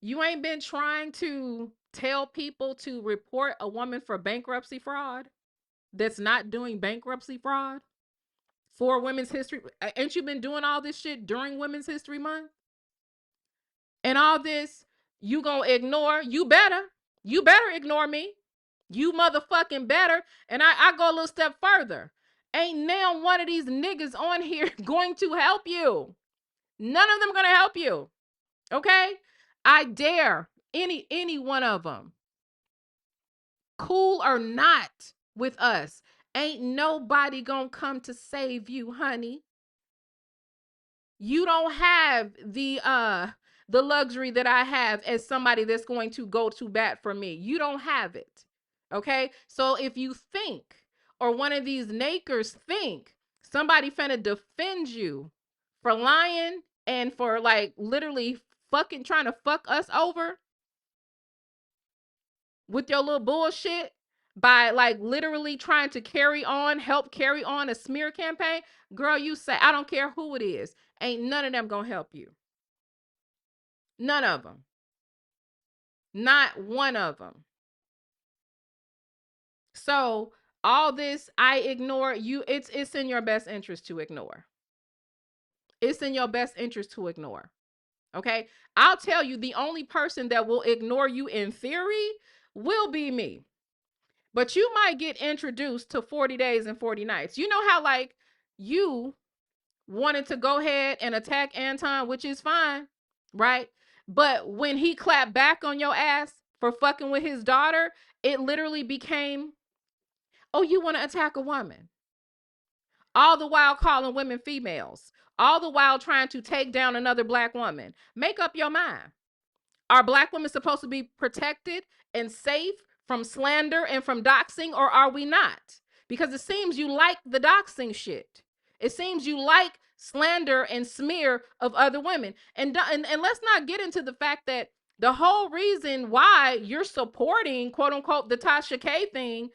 C: You ain't been trying to tell people to report a woman for bankruptcy fraud that's not doing bankruptcy fraud for Women's History. Ain't you been doing all this shit during Women's History Month? And all this, you gonna ignore? You better ignore me. You motherfucking better. And I go a little step further. Ain't now one of these niggas on here going to help you. None of them gonna help you. Okay? I dare any one of them. Cool or not with us. Ain't nobody gonna come to save you, honey. You don't have the luxury that I have as somebody that's going to go to bat for me. You don't have it. Okay? So if you think, or one of these nakers think somebody finna defend you for lying and for like literally fucking trying to fuck us over with your little bullshit by like literally trying to help carry on a smear campaign, girl, you say, I don't care who it is. Ain't none of them gonna help you. None of them. Not one of them. So all this, I ignore you. It's in your best interest to ignore. It's in your best interest to ignore. Okay. I'll tell you, the only person that will ignore you in theory will be me. But you might get introduced to 40 days and 40 nights. You know how like you wanted to go ahead and attack Anton, which is fine, right? But when he clapped back on your ass for fucking with his daughter, it literally became, oh, you want to attack a woman. All the while calling women females. All the while trying to take down another black woman. Make up your mind. Are black women supposed to be protected and safe from slander and from doxing, or are we not? Because it seems you like the doxing shit. It seems you like slander and smear of other women. And let's not get into the fact that the whole reason why you're supporting, quote unquote, the Tasha K thing,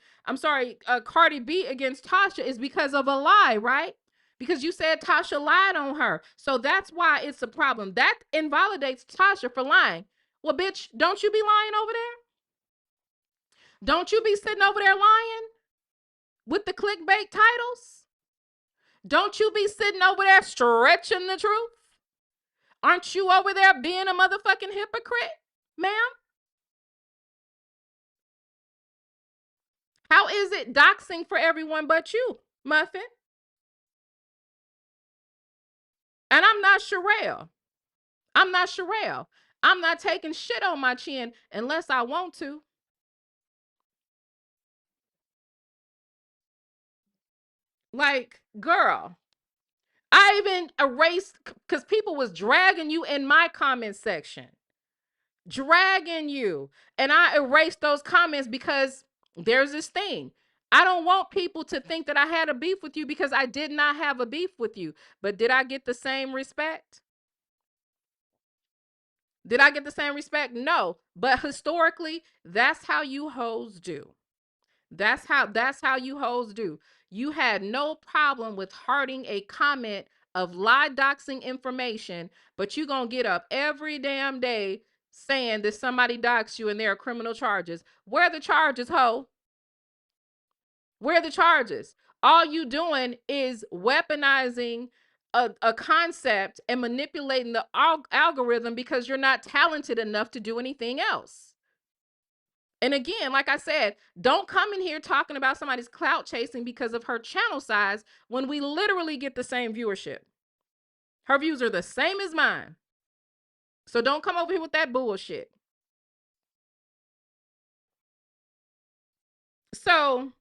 C: Cardi B against Tasha, is because of a lie, right? Because you said Tasha lied on her. So that's why it's a problem. That invalidates Tasha for lying. Well, bitch, don't you be lying over there? Don't you be sitting over there lying with the clickbait titles? Don't you be sitting over there stretching the truth? Aren't you over there being a motherfucking hypocrite, ma'am? How is it doxing for everyone but you, Muffin? And I'm not Sherelle. I'm not Sherelle. I'm not taking shit on my chin unless I want to. Like, girl, I even erased because people was dragging you in my comment section. Dragging you. And I erased those comments because there's this thing. I don't want people to think that I had a beef with you because I did not have a beef with you. But did I get the same respect? Did I get the same respect? No. But historically, that's how you hoes do. That's how you hoes do. You had no problem with hearting a comment of lie doxing information, but you gonna get up every damn day saying that somebody doxed you and there are criminal charges. Where are the charges, ho? Where are the charges? All you doing is weaponizing a concept and manipulating the algorithm because you're not talented enough to do anything else. And again, like I said, don't come in here talking about somebody's clout chasing because of her channel size when we literally get the same viewership. Her views are the same as mine. So don't come over here with that bullshit. So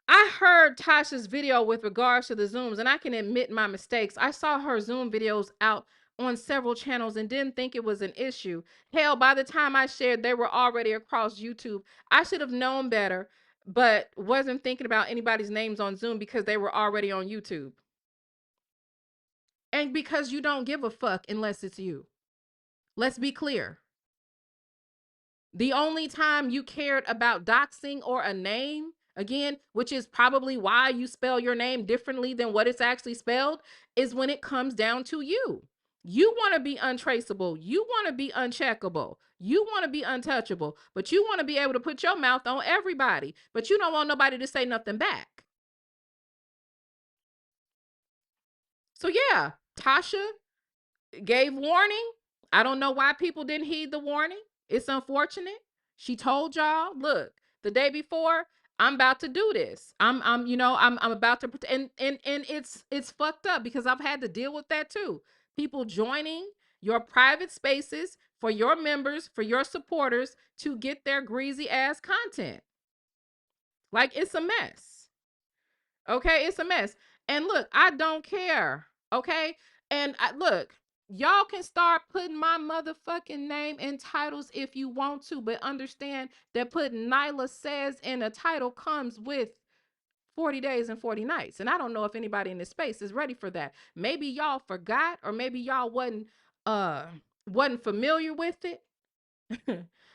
C: I heard Tasha's video with regards to the Zooms, and I can admit my mistakes. I saw her Zoom videos out on several channels and didn't think it was an issue. Hell, by the time I shared, they were already across YouTube. I should have known better, but wasn't thinking about anybody's names on Zoom because they were already on YouTube. And because you don't give a fuck unless it's you. Let's be clear. The only time you cared about doxing or a name, again, which is probably why you spell your name differently than what it's actually spelled, is when it comes down to you. You want to be untraceable. You want to be uncheckable. You want to be untouchable, but you want to be able to put your mouth on everybody, but you don't want nobody to say nothing back. So yeah, Tasha gave warning. I don't know why people didn't heed the warning. It's unfortunate. She told y'all, look, the day before, I'm about to do this. I'm about to, and it's fucked up because I've had to deal with that too. People joining your private spaces for your members, for your supporters to get their greasy ass content. Like, it's a mess. Okay, it's a mess. And look, I don't care. Okay, and look, y'all can start putting my motherfucking name in titles if you want to, but understand that putting Nyla Says in a title comes with 40 days and 40 nights. And I don't know if anybody in this space is ready for that. Maybe y'all forgot, or maybe y'all wasn't familiar with it.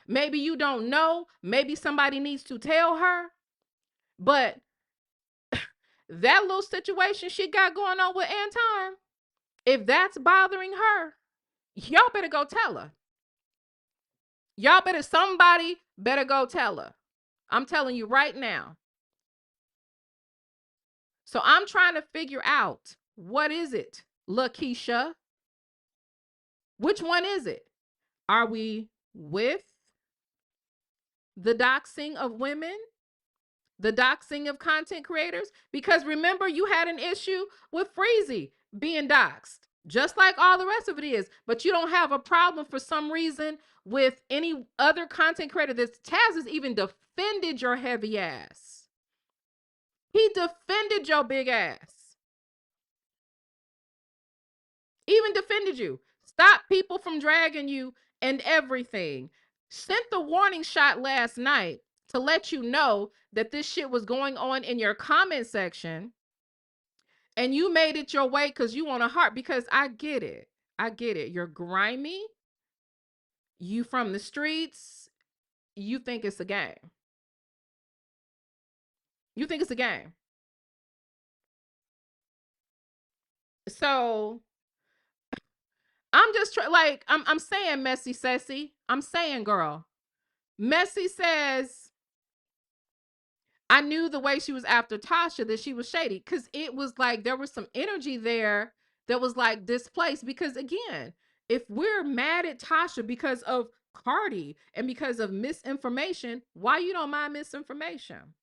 C: Maybe you don't know. Maybe somebody needs to tell her. But that little situation she got going on with Anton, if that's bothering her, y'all better go tell her. Somebody better go tell her. I'm telling you right now. So I'm trying to figure out, what is it, Lakesha? Which one is it? Are we with the doxing of women? The doxing of content creators? Because remember, you had an issue with Freezy being doxed, just like all the rest of it is. But you don't have a problem for some reason with any other content creator. Taz has even defended your heavy ass. He defended your big ass. Even defended you. Stop people from dragging you and everything. Sent the warning shot last night to let you know that this shit was going on in your comment section, and you made it your way because you want a heart. Because I get it. You're grimy. You from the streets. You think it's a game. So I'm just I'm saying, Messy Sassy. I'm saying, girl. Messy says, I knew the way she was after Tasha that she was shady, because it was like there was some energy there that was like displaced. Because again, if we're mad at Tasha because of Cardi and because of misinformation, why you don't mind misinformation?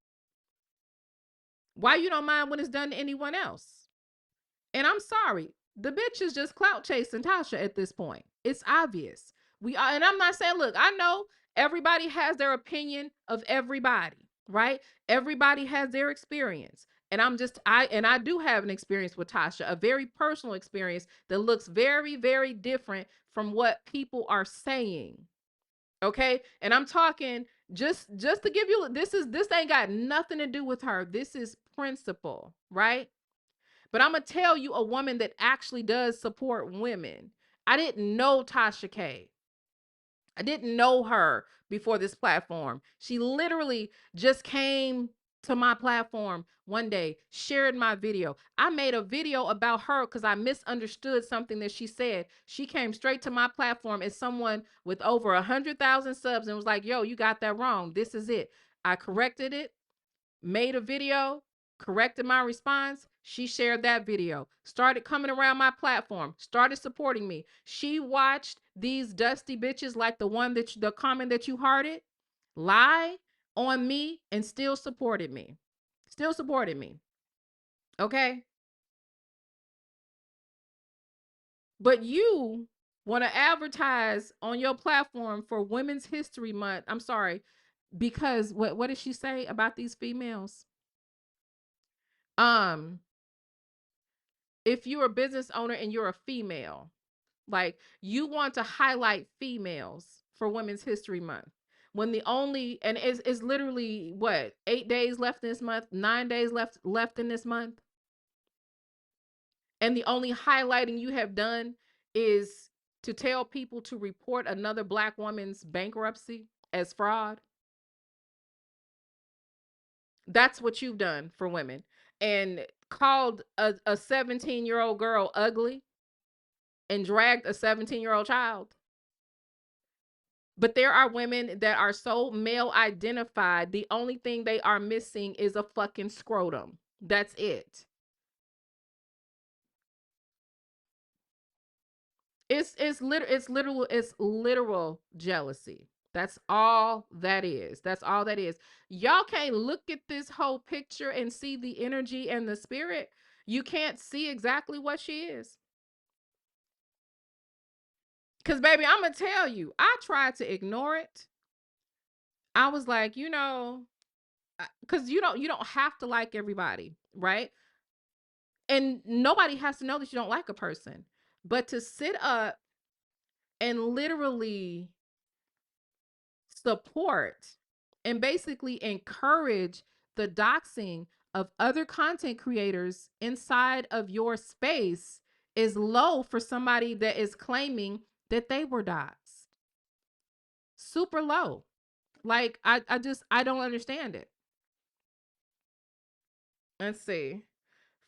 C: Why you don't mind when it's done to anyone else? And I'm sorry, the bitch is just clout chasing Tasha at this point. It's obvious. And I'm not saying, look, I know everybody has their opinion of everybody, right? Everybody has their experience. And I do have an experience with Tasha, a very personal experience that looks very, very different from what people are saying. Okay? And I'm talking just to give you, this ain't got nothing to do with her. This is principle, right? But I'm going to tell you, a woman that actually does support women. I didn't know Tasha K. I didn't know her before this platform. She literally just came to my platform one day, shared my video. I made a video about her because I misunderstood something that she said. She came straight to my platform as someone with over 100,000 subs and was like, yo, you got that wrong. This is it. I corrected it. made a video, corrected my response. She shared that video, started coming around my platform, started supporting me. She watched these dusty bitches like the one that the comment that you hearted lie on me and still supported me. Still supported me. Okay. But you want to advertise on your platform for Women's History Month. I'm sorry, because what did she say about these females? If you're a business owner and you're a female, like you want to highlight females for Women's History Month. When the only and is literally what 8 days left in this month, 9 days left in this month. And the only highlighting you have done is to tell people to report another Black woman's bankruptcy as fraud. That's what you've done for women. And called a 17-year-old girl ugly and dragged a 17-year-old child. But there are women that are so male identified, the only thing they are missing is a fucking scrotum. That's it. It's literal jealousy. That's all that is. That's all that is. Y'all can't look at this whole picture and see the energy and the spirit. You can't see exactly what she is. Cause baby, I'm gonna tell you, I tried to ignore it. I was like, cause you don't have to like everybody, right? And nobody has to know that you don't like a person. But to sit up and literally support and basically encourage the doxing of other content creators inside of your space is low for somebody that is claiming that they were doxed. Super low. Like I don't understand it. Let's see.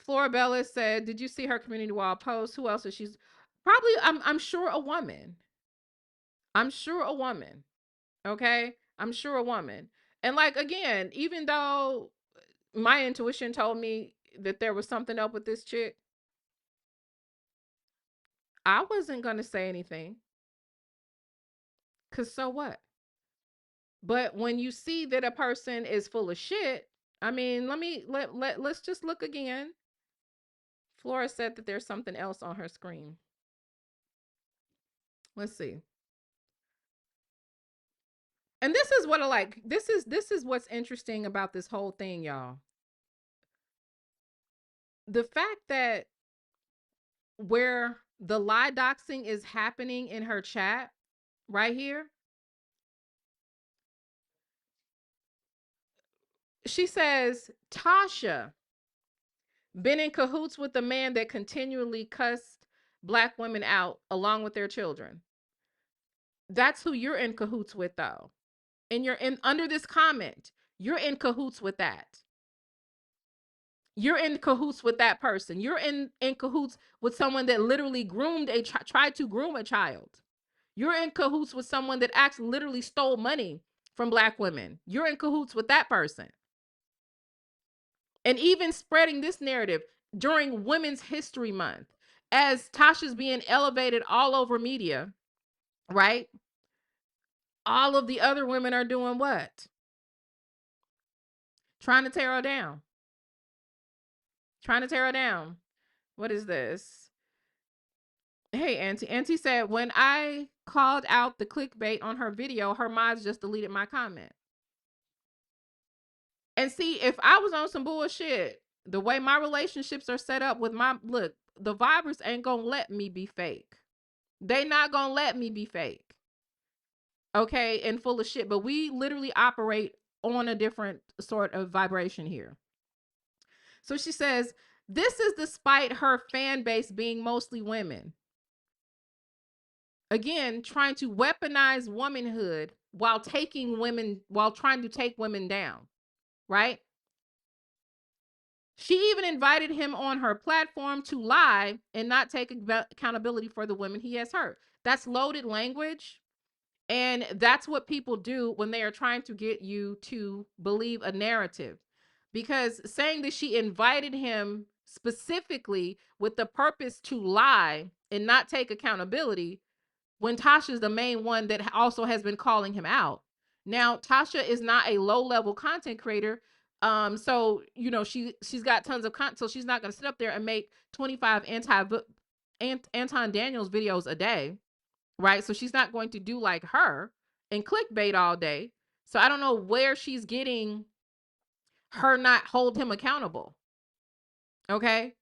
C: Florabella said, "Did you see her community wall post? Who else is she's probably I'm sure a woman. I'm sure a woman. Okay? I'm sure a woman. And like again, even though my intuition told me that there was something up with this chick, I wasn't going to say anything. Cuz so what? But when you see that a person is full of shit, I mean, let's just look again. Flora said that there's something else on her screen. Let's see. And this is what I like. This is what's interesting about this whole thing, y'all. The fact that where the lie doxing is happening in her chat right here. She says, Tasha been in cahoots with the man that continually cussed Black women out along with their children. That's who you're in cahoots with, though. And you're in under this comment, you're in cahoots with that. You're in cahoots with that person. You're in cahoots with someone that literally tried to groom a child. You're in cahoots with someone that actually literally stole money from Black women. You're in cahoots with that person. And even spreading this narrative during Women's History Month, as Tasha's being elevated all over media, right? All of the other women are doing what? Trying to tear her down. Trying to tear her down. What is this? Hey, Auntie. Auntie said, when I called out the clickbait on her video, her mods just deleted my comment. And see, if I was on some bullshit, the way my relationships are set up with the vibers ain't gonna let me be fake. They not gonna let me be fake. Okay, and full of shit. But we literally operate on a different sort of vibration here. So she says, this is despite her fan base being mostly women. Again, trying to weaponize womanhood while trying to take women down, right? She even invited him on her platform to lie and not take accountability for the women he has hurt. That's loaded language. And that's what people do when they are trying to get you to believe a narrative. because saying that she invited him specifically with the purpose to lie and not take accountability, when Tasha's the main one that also has been calling him out. Now, Tasha is not a low-level content creator. So she's got tons of content, so she's not going to sit up there and make 25 Anton Daniels videos a day, right? So she's not going to do like her and clickbait all day. So I don't know where she's getting her not hold him accountable. Okay?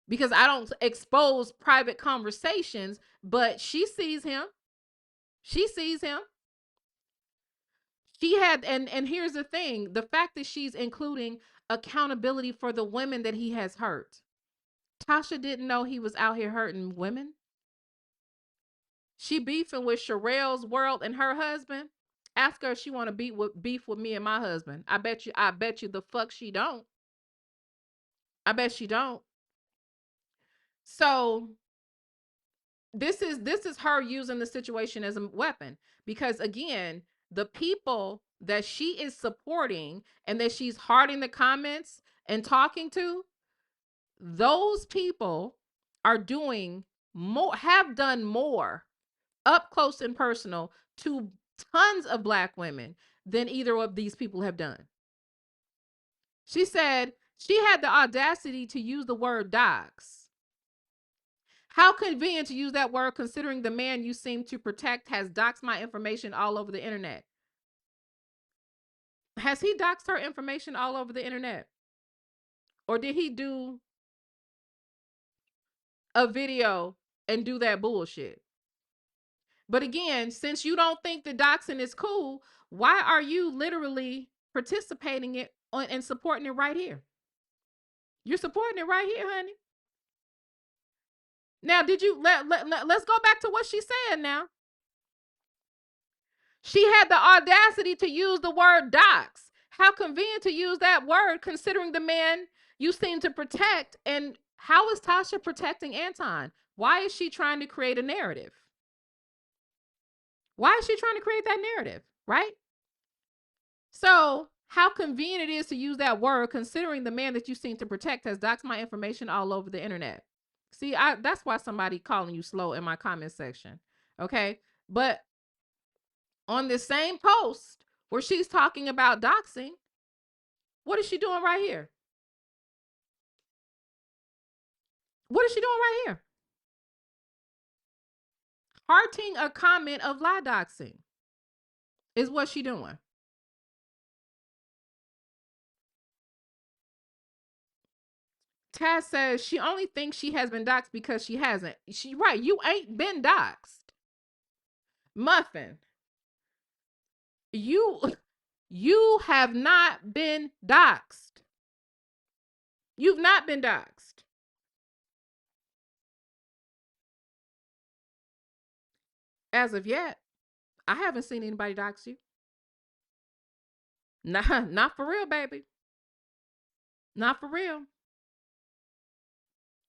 C: Because I don't expose private conversations, but she sees him. She sees him. She had, and here's the thing, the fact that she's including accountability for the women that he has hurt. Tasha didn't know he was out here hurting women. She beefing with Sherelle's World and her husband. Ask her if she want to beef with me and my husband. I bet you the fuck she don't. I bet she don't. So this is her using the situation as a weapon, because again, the people that she is supporting and that she's hearting the comments and talking to, those people are doing more, have done more up close and personal to tons of Black women than either of these people have done. She said she had the audacity to use the word dox. How convenient to use that word considering the man you seem to protect has doxed my information all over the internet. Has he doxed her information all over the internet? Or did he do a video and do that bullshit? But again, since you don't think the doxing is cool, why are you literally participating it and supporting it right here? You're supporting it right here, honey. Now, did you let's go back to what she said now. She had the audacity to use the word dox. How convenient to use that word considering the man you seem to protect. And how is Tasha protecting Anton? Why is she trying to create a narrative? Why is she trying to create that narrative, right? So how convenient it is to use that word considering the man that you seem to protect has doxed my information all over the internet. See, that's why somebody calling you slow in my comment section. Okay. But on this same post where she's talking about doxing, what is she doing right here? What is she doing right here? Hearting a comment of lie doxing is what she doing. Taz says she only thinks she has been doxed because she hasn't. Right, you ain't been doxed. Muffin, you have not been doxed. You've not been doxed. As of yet, I haven't seen anybody dox you. Nah, not for real, baby. Not for real.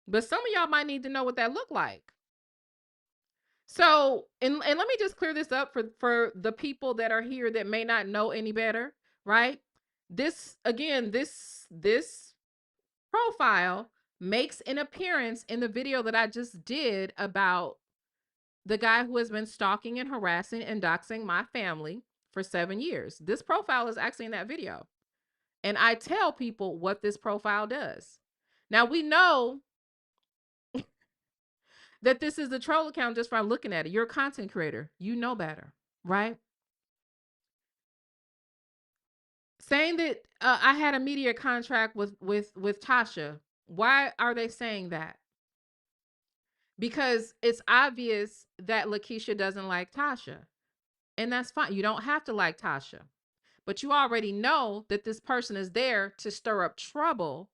C: But some of y'all might need to know what that looked like. So, and let me just clear this up for the people that are here that may not know any better, right? This profile makes an appearance in the video that I just did about the guy who has been stalking and harassing and doxing my family for 7 years. This profile is actually in that video. And I tell people what this profile does. Now we know that this is a troll account just from looking at it. You're a content creator. You know better, right? Saying that I had a media contract with Tasha. Why are they saying that? Because it's obvious that Lakesha doesn't like Tasha. And that's fine. You don't have to like Tasha. But you already know that this person is there to stir up trouble,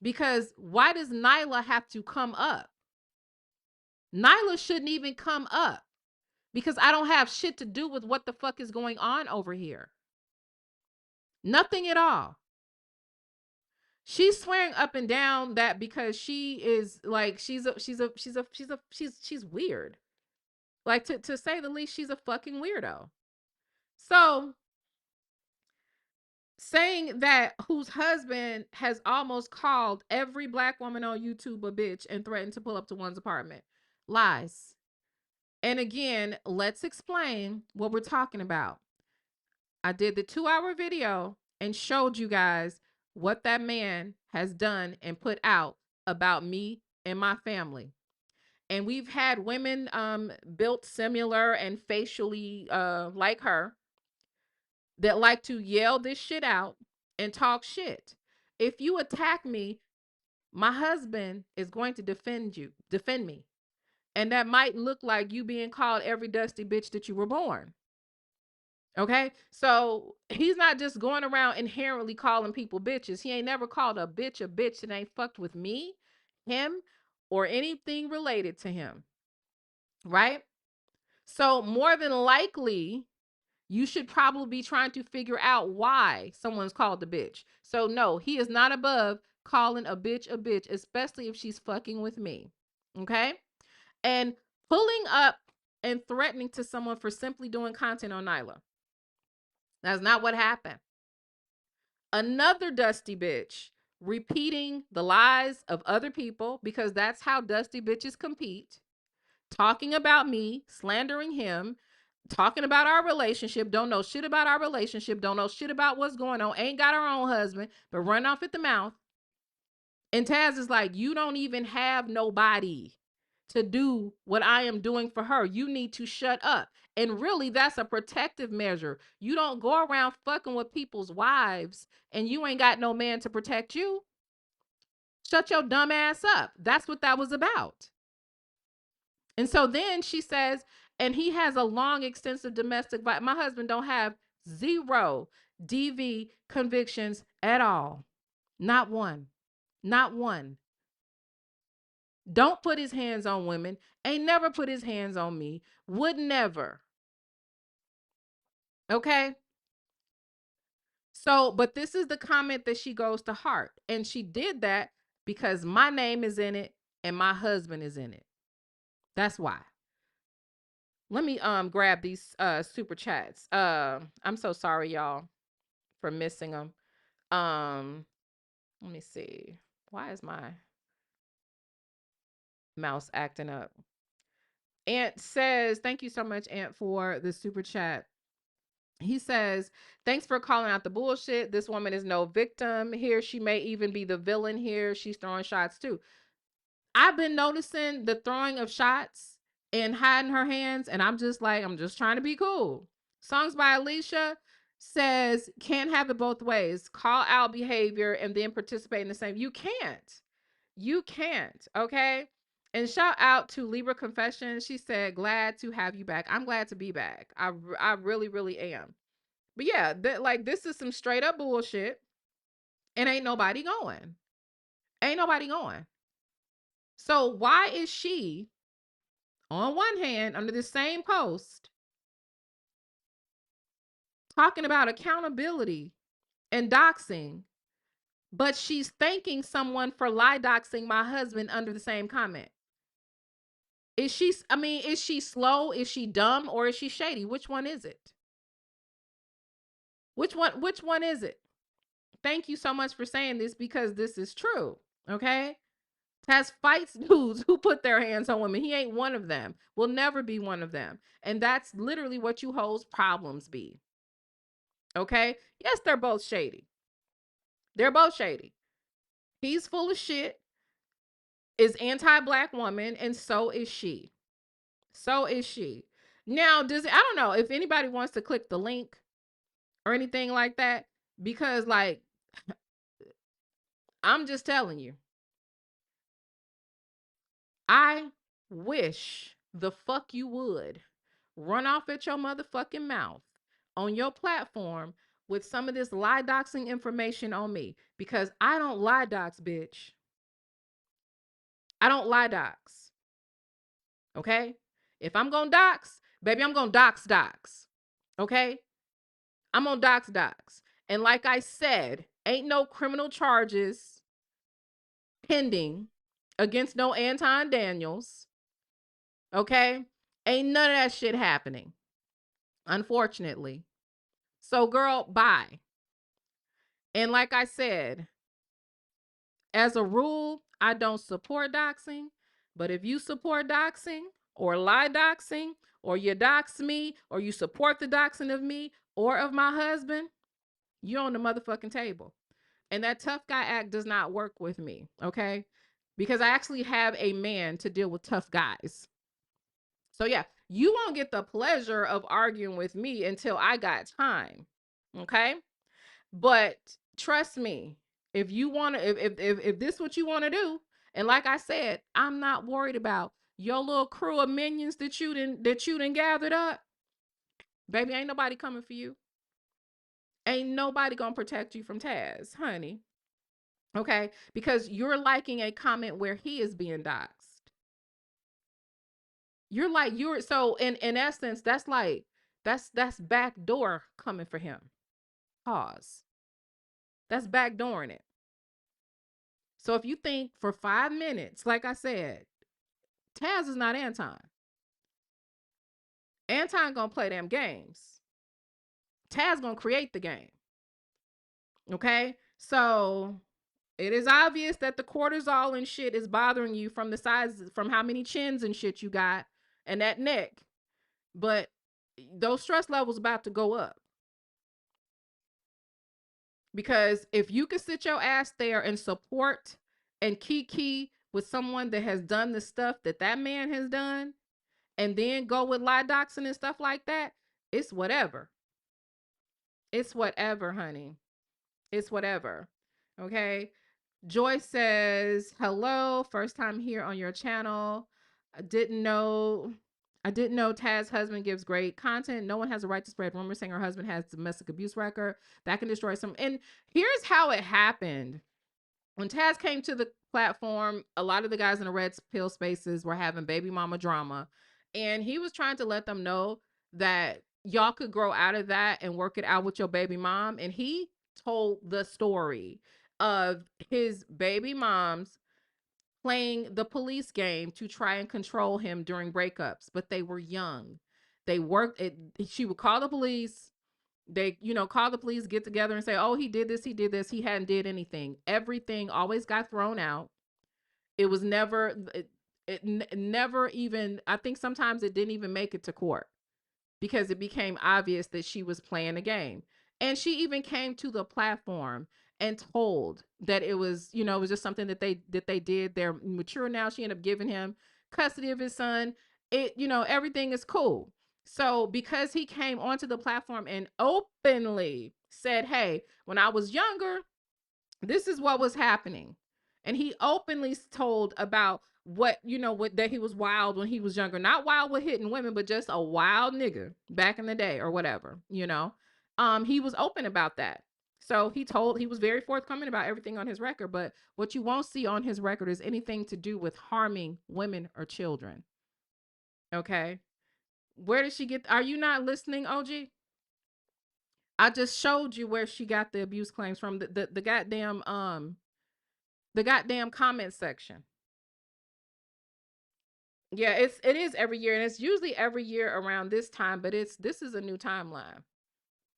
C: because why does Nyla have to come up? Nyla shouldn't even come up because I don't have shit to do with what the fuck is going on over here. Nothing at all. She's swearing up and down that because she is like, she's weird. Like to say the least, she's a fucking weirdo. So saying that whose husband has almost called every black woman on YouTube a bitch and threatened to pull up to one's apartment. Lies. And again, let's explain what we're talking about. I did the 2-hour video and showed you guys what that man has done and put out about me and my family. And we've had women built similar and facially like her that like to yell this shit out and talk shit. If you attack me, my husband is going to defend me. And that might look like you being called every dusty bitch that you were born. Okay? So he's not just going around inherently calling people bitches. He ain't never called a bitch that ain't fucked with me, him, or anything related to him. Right? So more than likely, you should probably be trying to figure out why someone's called a bitch. So no, he is not above calling a bitch, especially if she's fucking with me. Okay? And pulling up and threatening to someone for simply doing content on Nyla. That's not what happened. Another dusty bitch repeating the lies of other people, because that's how dusty bitches compete, talking about me, slandering him, talking about our relationship, don't know shit about our relationship, don't know shit about what's going on, ain't got her own husband, but run off at the mouth. And Taz is like, you don't even have nobody to do what I am doing for her. You need to shut up. And really, that's a protective measure. You don't go around fucking with people's wives and you ain't got no man to protect you. Shut your dumb ass up. That's what that was about. And so then she says, and he has a long, extensive domestic violence. My husband don't have 0 DV convictions at all. Not one. Not one. Don't put his hands on women. Ain't never put his hands on me. Would never. Okay? So, but this is the comment that she goes to heart. And she did that because my name is in it and my husband is in it. That's why. Let me grab these super chats. I'm so sorry, y'all, for missing them. Let me see. Why is my mouse acting up? Ant says, thank you so much, Ant, for the super chat. He says, thanks for calling out the bullshit. This woman is no victim here. She may even be the villain here. She's throwing shots too. I've been noticing the throwing of shots and hiding her hands. And I'm just like, I'm just trying to be cool. Songs by Alicia says, can't have it both ways. Call out behavior and then participate in the same. You can't. You can't. Okay. And shout out to Libra Confession. She said, glad to have you back. I'm glad to be back. I really, really am. But yeah, like this is some straight up bullshit. And ain't nobody going. Ain't nobody going. So why is she, on one hand, under the same post, talking about accountability and doxing, but she's thanking someone for lie doxing my husband under the same comment? Is she, I mean, is she slow? Is she dumb? Or is she shady? Which one is it? Which one is it? Thank you so much for saying this, because this is true. Okay. Taz fights dudes who put their hands on women. He ain't one of them. Will never be one of them. And that's literally what you hoes problems be. Okay. Yes, they're both shady. They're both shady. He's full of shit, is anti-black woman, and so is she. So is she. Now, I don't know if anybody wants to click the link or anything like that, because like, I'm just telling you, I wish the fuck you would run off at your motherfucking mouth on your platform with some of this lie doxing information on me, because I don't lie dox, bitch. I don't lie dox. Okay? If I'm gonna dox, baby, I'm gonna dox. Okay? I'm gonna dox. And like I said, ain't no criminal charges pending against no Anton Daniels. Okay? Ain't none of that shit happening, unfortunately. So, girl, bye. And like I said, as a rule, I don't support doxing. But if you support doxing or lie doxing, or you dox me, or you support the doxing of me or of my husband, you're on the motherfucking table. And that tough guy act does not work with me, okay? Because I actually have a man to deal with tough guys. So yeah, you won't get the pleasure of arguing with me until I got time, okay? But trust me, if you want to, if this is what you want to do, and like I said, I'm not worried about your little crew of minions that you done gathered up. Baby, ain't nobody coming for you. Ain't nobody gonna protect you from Taz, honey. Okay, because you're liking a comment where he is being doxxed. You're so in essence, that's like that's back door coming for him. Pause. That's backdooring it. So if you think for 5 minutes, like I said, Taz is not Anton. Anton gonna play them games. Taz gonna create the game. Okay, so it is obvious that the cortisol and shit is bothering you from the size, from how many chins and shit you got, and that neck. But those stress levels about to go up. Because if you can sit your ass there and support and kiki with someone that has done the stuff that that man has done, and then go with lie doxing and stuff like that, it's whatever. It's whatever, honey. It's whatever. Okay. Joy says, hello, first time here on your channel. I didn't know Taz's husband gives great content. No one has a right to spread rumors saying her husband has domestic abuse record. That can destroy some. And here's how it happened. When Taz came to the platform, a lot of the guys in the red pill spaces were having baby mama drama. And he was trying to let them know that y'all could grow out of that and work it out with your baby mom. And he told the story of his baby moms playing the police game to try and control him during breakups, but they were young. They worked it. She would call the police. They, call the police, get together and say, oh, he did this, he hadn't did anything. Everything always got thrown out. It was never, never even, I think sometimes it didn't even make it to court because it became obvious that she was playing a game. And she even came to the platform and told that it was, it was just something that they did. They're mature now. She ended up giving him custody of his son. Everything is cool. So because he came onto the platform and openly said, hey, when I was younger, this is what was happening. And he openly told about what that he was wild when he was younger, not wild with hitting women, but just a wild nigga back in the day or whatever. He was open about that. So he was very forthcoming about everything on his record. But what you won't see on his record is anything to do with harming women or children. Okay. Where did she get? Are you not listening, OG? I just showed you where she got the abuse claims from. The goddamn comment section. Yeah, it is every year, and it's usually every year around this time, but this is a new timeline.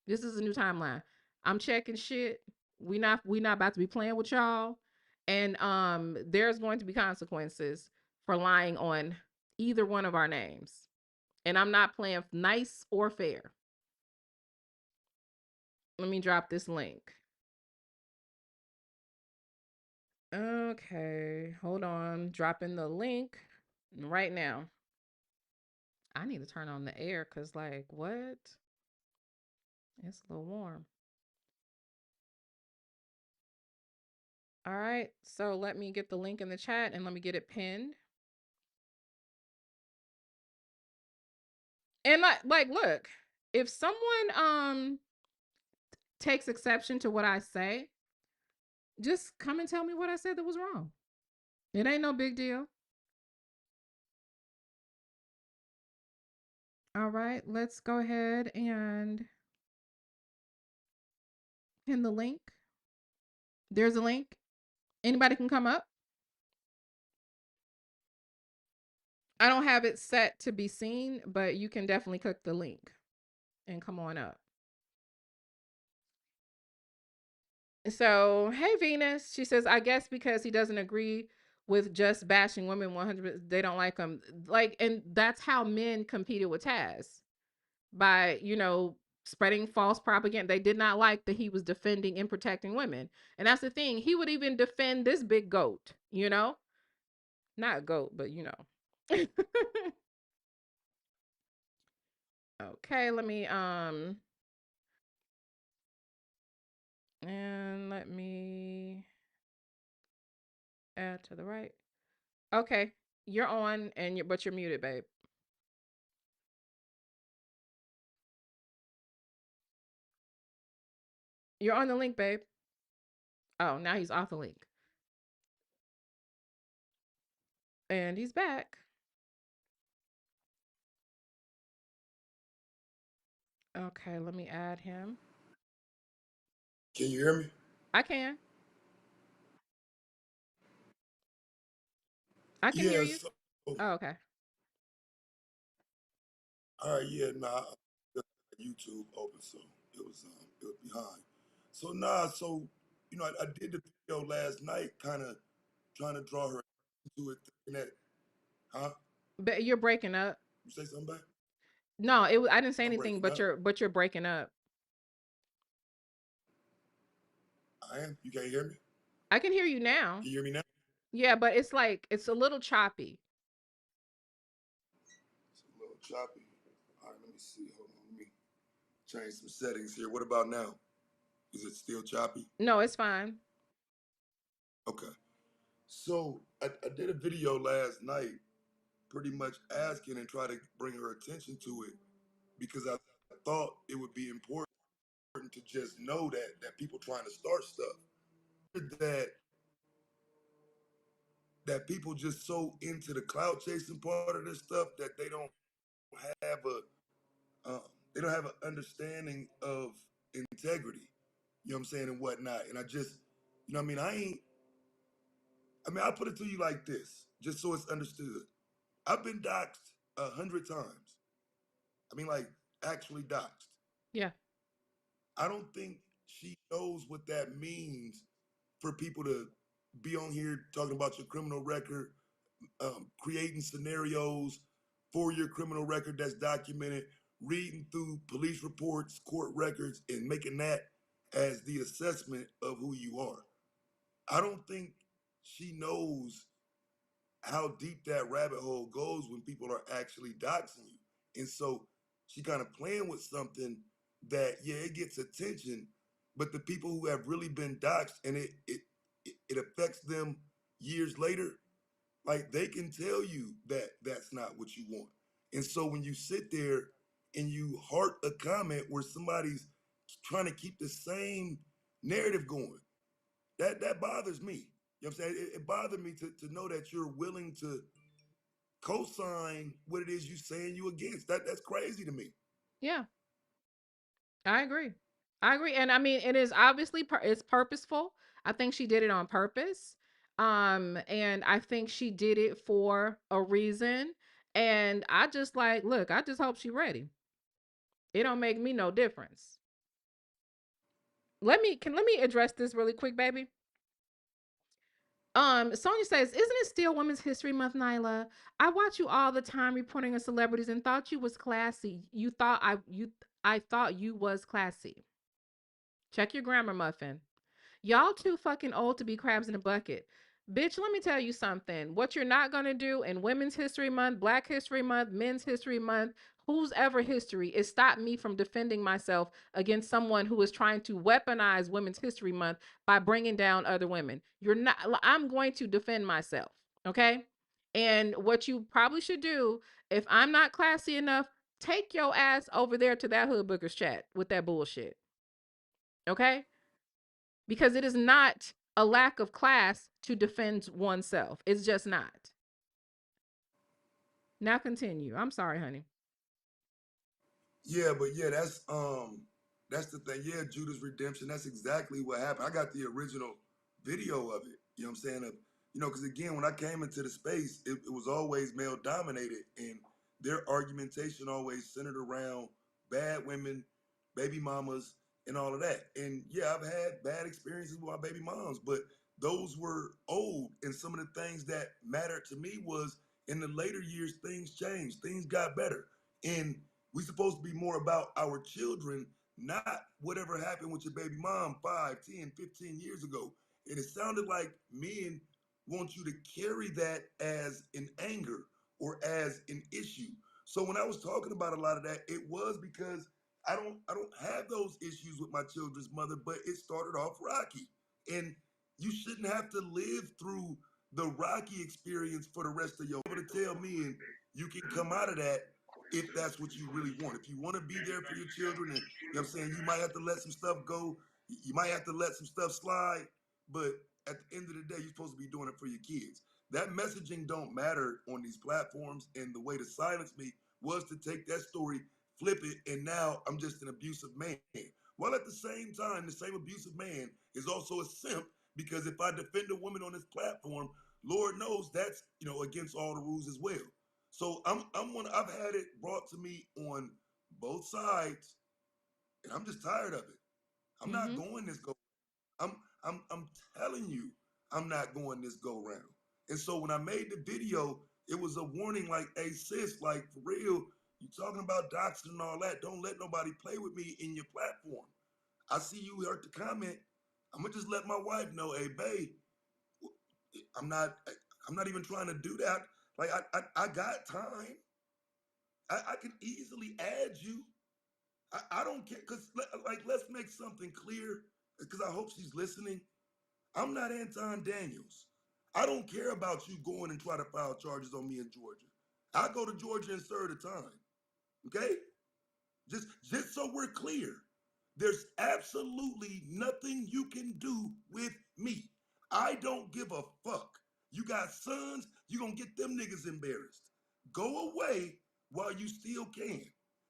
C: This is a new timeline. I'm checking shit. We not about to be playing with y'all. And there's going to be consequences for lying on either one of our names. And I'm not playing nice or fair. Let me drop this link. Okay, hold on. Dropping the link right now. I need to turn on the air because, like, what? It's a little warm. All right, so let me get the link in the chat and let me get it pinned. And like, look, if someone takes exception to what I say, just come and tell me what I said that was wrong. It ain't no big deal. All right, let's go ahead and pin the link. There's a link. Anybody can come up. I don't have it set to be seen, but you can definitely click the link and come on up. So, hey Venus, she says, I guess because he doesn't agree with just bashing women 100, they don't like him. Like, and that's how men competed with Taz by, spreading false propaganda. They did not like that he was defending and protecting women. And that's the thing. He would even defend this big goat, not goat, but Okay, let me and let me add to the right. Okay, you're on but you're muted, babe. You're on the link, babe. Oh, now he's off the link. And he's back. Okay, let me add him.
G: Can you hear me?
C: I can. I can hear
G: Yeah,
C: you.
G: so,
C: Oh, okay.
G: all right, yeah, nah, YouTube open, so it was behind. So so I did the video last night, kind of trying to draw her into it, thinking that, huh?
C: But you're breaking up.
G: You say something back?
C: No, I didn't say
G: I'm
C: anything,
G: breaking
C: but
G: up.
C: you're breaking up.
G: I am. You can't hear me?
C: I can hear you now.
G: Can you hear me now?
C: Yeah, but it's a little choppy.
G: It's a little choppy. All right, let me see. Hold on. Let me change some settings here. What about now? Is it still choppy?
C: No, it's fine.
G: Okay. So I did a video last night pretty much asking and try to bring her attention to it because I thought it would be important to just know that people trying to start stuff that people just so into the cloud chasing part of this stuff that have a they don't have an understanding of integrity, you know what I'm saying, and whatnot. And I just, what I mean, I'll put it to you like this, just so it's understood. I've been doxxed 100 times. I mean, like, actually doxxed.
C: Yeah.
G: I don't think she knows what that means for people to be on here talking about your criminal record, creating scenarios for your criminal record that's documented, reading through police reports, court records, and making that as the assessment of who you are. I don't think she knows how deep that rabbit hole goes when people are actually doxing you. And so she kind of playing with something that, yeah, it gets attention, but the people who have really been doxed and it affects them years later, like they can tell you that that's not what you want. And so when you sit there and you heart a comment where somebody's trying to keep the same narrative going, that bothers me. You know what I'm saying? It bothered me to know that you're willing to co-sign what it is you saying you against. That's crazy to me.
C: Yeah. I agree. I agree. And I mean, it is obviously it's purposeful. I think she did it on purpose. And I think she did it for a reason. And I just like, look, I just hope she ready. It don't make me no difference. Let me address this really quick, baby. Sonia says, isn't it still Women's History Month, Nyla? I watch you all the time reporting on celebrities and thought you was classy. I thought you was classy. Check your grammar, muffin. Y'all too fucking old to be crabs in a bucket. Bitch, let me tell you something. What you're not gonna do in Women's History Month, Black History Month, Men's History Month, whose ever history, is stop me from defending myself against someone who is trying to weaponize Women's History Month by bringing down other women. I'm going to defend myself, okay? And what you probably should do, if I'm not classy enough, take your ass over there to that hood bookers chat with that bullshit, okay? Because it is not a lack of class to defend oneself. It's just not. Now continue. I'm sorry, honey.
G: Yeah, but yeah, that's the thing. Yeah, Judas Redemption. That's exactly what happened. I got the original video of it. You know what I'm saying? Because again, when I came into the space, it was always male dominated, and their argumentation always centered around bad women, baby mamas, and all of that. And yeah, I've had bad experiences with my baby moms, but those were old. And some of the things that mattered to me was in the later years, things changed, things got better. And we're supposed to be more about our children, not whatever happened with your baby mom 5, 10, 15 years ago. And it sounded like men want you to carry that as an anger or as an issue. So when I was talking about a lot of that, it was because I don't have those issues with my children's mother, but it started off rocky. And you shouldn't have to live through the rocky experience for the rest of your life. Able to tell me, and you can come out of that if that's what you really want. If you want to be there for your children, and you know what I'm saying, you might have to let some stuff go. You might have to let some stuff slide, but at the end of the day, you're supposed to be doing it for your kids. That messaging don't matter on these platforms, and the way to silence me was to take that story, flip it, and now I'm just an abusive man. While at the same time, the same abusive man is also a simp, because if I defend a woman on this platform, Lord knows that's, you know, against all the rules as well. So I've had it brought to me on both sides, and I'm just tired of it. I'm not going this go. I'm telling you, I'm not going this go round. And so when I made the video, it was a warning, like, hey sis, like for real, you talking about doxing and all that. Don't let nobody play with me in your platform. I see you heard the comment. I'm gonna just let my wife know, hey babe, I'm not I'm not even trying to do that. Like I got time. I can easily add you. I don't care, because like let's make something clear, because I hope she's listening. I'm not Anton Daniels. I don't care about you going and try to file charges on me in Georgia. I go to Georgia and serve the time. Okay? Just so we're clear, there's absolutely nothing you can do with me. I don't give a fuck. You got sons, you gonna get them niggas embarrassed. Go away while you still can.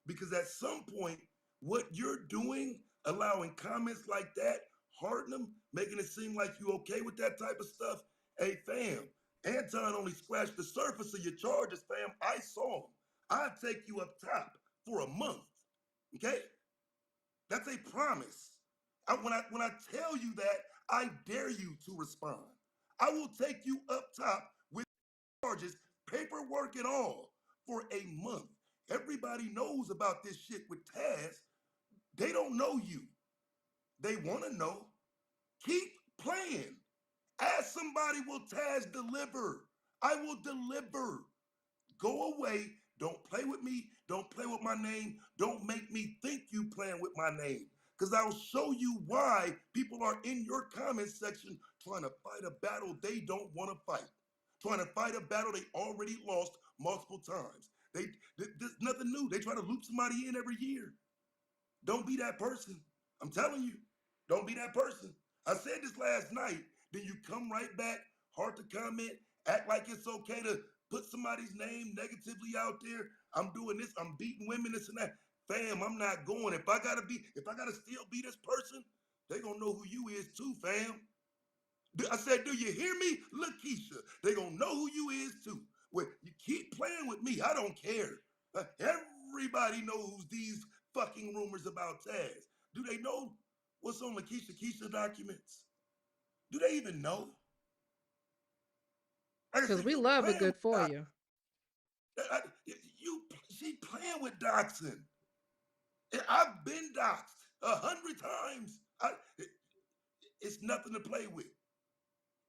G: Because at some point, what you're doing, allowing comments like that, harden them, making it seem like you okay with that type of stuff. Hey fam, Anton only scratched the surface of your charges, fam. I saw him. I'll take you up top for a month. Okay? That's a promise. When I tell you that, I dare you to respond. I will take you up top with charges, paperwork and all, for a month. Everybody knows about this shit with Taz. They don't know you. They want to know. Keep playing. Ask somebody, will Taz deliver? I will deliver. Go away. Don't play with me. Don't play with my name. Don't make me think you playing with my name. Because I'll show you why people are in your comment section trying to fight a battle they don't want to fight. Trying to fight a battle they already lost multiple times. There's nothing new. They try to loop somebody in every year. Don't be that person. I'm telling you, don't be that person. I said this last night. Then you come right back, hard to comment, act like it's okay to put somebody's name negatively out there. I'm doing this, I'm beating women, this and that. Fam, I'm not going. If I gotta still be this person, they gonna know who you is too, fam. I said, do you hear me? Lakesha, they gonna know who you is too. Well, you keep playing with me, I don't care. Everybody knows these fucking rumors about Taz. Do they know what's on Lakesha documents? Do they even know? Like I
C: Because
G: said,
C: we
G: you
C: love a
G: playing
C: good
G: with
C: for
G: doxing.
C: you.
G: She playing with doxing. I've been doxed 100 times. It's nothing to play with.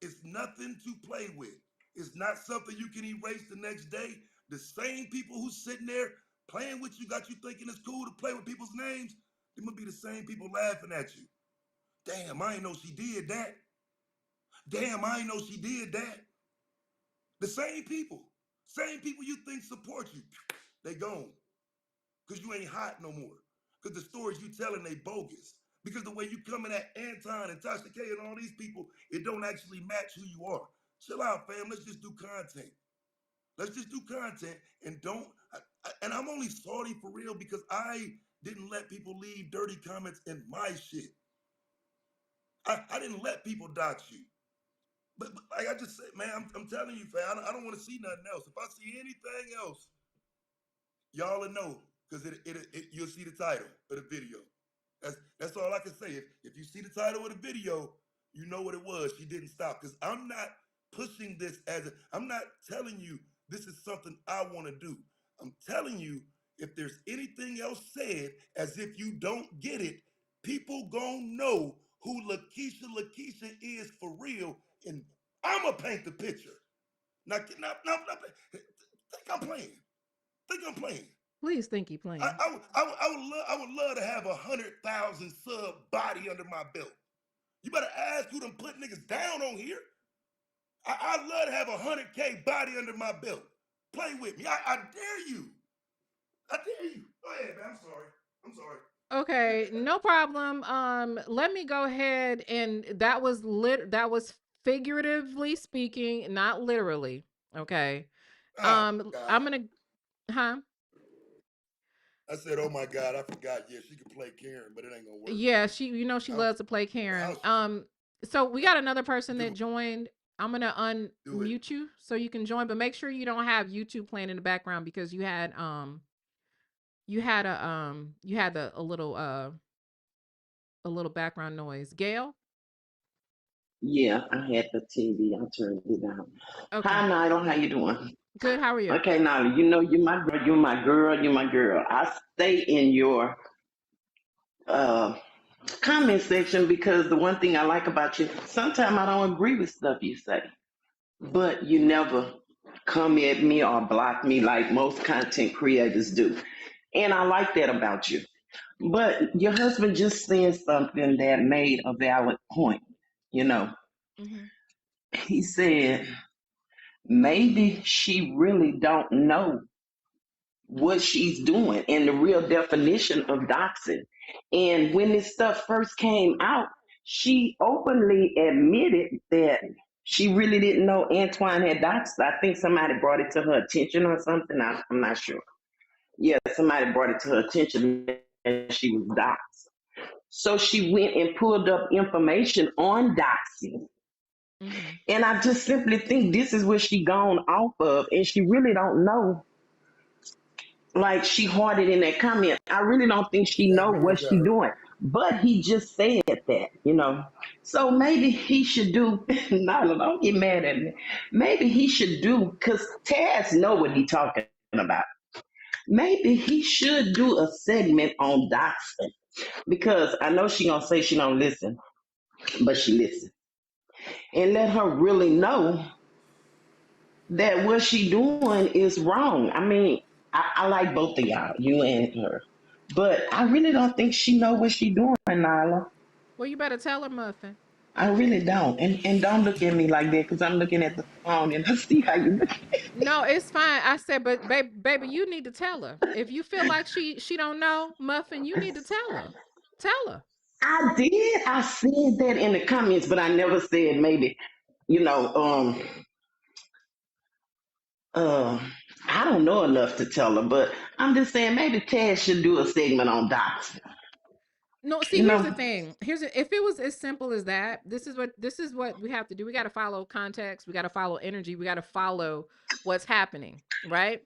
G: It's nothing to play with. It's not something you can erase the next day. The same people who's sitting there playing with you, got you thinking it's cool to play with people's names, they must be the same people laughing at you. Damn, I ain't know she did that. Damn, I ain't know she did that. The same people you think support you, they gone. Because you ain't hot no more. Because the stories you telling, they bogus. Because the way you coming at Anton and Tasha K and all these people, it don't actually match who you are. Chill out, fam. Let's just do content. Let's just do content and don't. And I'm only salty for real because I didn't let people leave dirty comments in my shit. I didn't let people dox you. But like I just said, man, I'm telling you, fam, I don't want to see nothing else. If I see anything else, y'all will know, because you'll see the title of the video. That's all I can say. If you see the title of the video, you know what it was. She didn't stop because I'm not pushing this I'm not telling you this is something I want to do. I'm telling you if there's anything else said as if you don't get it, people gonna know who Lakesha is for real, and I'ma paint the picture. Now, think I'm playing. Think I'm playing.
C: Please think he playing.
G: I would love to have 100,000 sub body under my belt. You better ask who done put niggas down on here. I'd love to have 100K body under my belt. Play with me. I dare you. I dare you. Go ahead, man. I'm sorry.
C: Okay, no problem. Let me go ahead, and that was figuratively speaking, not literally. Okay.
G: Oh, God.
C: I'm gonna, huh?
G: I said, oh my God, I forgot. Yeah, she could play Karen, but it ain't gonna work.
C: Yeah, she, she
G: I'll,
C: loves to play Karen.
G: I'll
C: So we got another person
G: do
C: that
G: it.
C: joined. I'm gonna
G: Do it.
C: unmute you so you can join, but make sure you don't have YouTube playing in the background because you had a little background noise. Gail?
H: Yeah, I had the TV. I turned it down.
C: Okay.
H: Hi, Nigel. How you doing?
C: Good. How are you?
H: Okay, Nigel. You know you're my girl. You're my girl. You're my girl. I stay in your uh, comment section because the one thing I like about you, sometimes I don't agree with stuff you say, but you never come at me or block me like most content creators do. And I like that about you. But your husband just said something that made a valid point. You know,
C: Mhm.
H: he said maybe she really don't know what she's doing and the real definition of doxing. And when this stuff first came out, she openly admitted that she really didn't know Antoine had doxed. I think somebody brought it to her attention or something. I'm not sure. Yeah, somebody brought it to her attention that she was doxed. So she went and pulled up information on doxing.
C: Mhm.
H: And I just simply think this is what she gone off of, and she really don't know. Like she hearted in that comment, I really don't think she
G: I
H: know
G: agree
H: what
G: with
H: she
G: her.
H: doing. But he just said that. So maybe he should do. Nyla, don't get mad at me. Maybe he should do because Taz know what he talking about. Maybe he should do a segment on doxing because I know she gonna say she don't listen, but she listen, and let her really know that what she doing is wrong. I mean, I like both of y'all, you and her, but I really don't think she know what she doing, Nyla.
C: Well, you better tell her, Muffin.
H: I really don't. And don't look at me like that because I'm looking at the phone and I see how you look.
C: No, it's fine. I said, but baby, you need to tell her. If you feel like she don't know, Muffin, you need to tell her. Tell her.
H: I did. I said that in the comments, but I never said maybe, you know, uh, I don't know enough to tell her, but I'm just saying maybe Taz should do a segment on docs.
C: No, see,
H: You
C: here's the
H: know,
C: thing. If it was as simple as that, this is what we have to do. We got to follow context. We got to follow energy. We got to follow what's happening, right?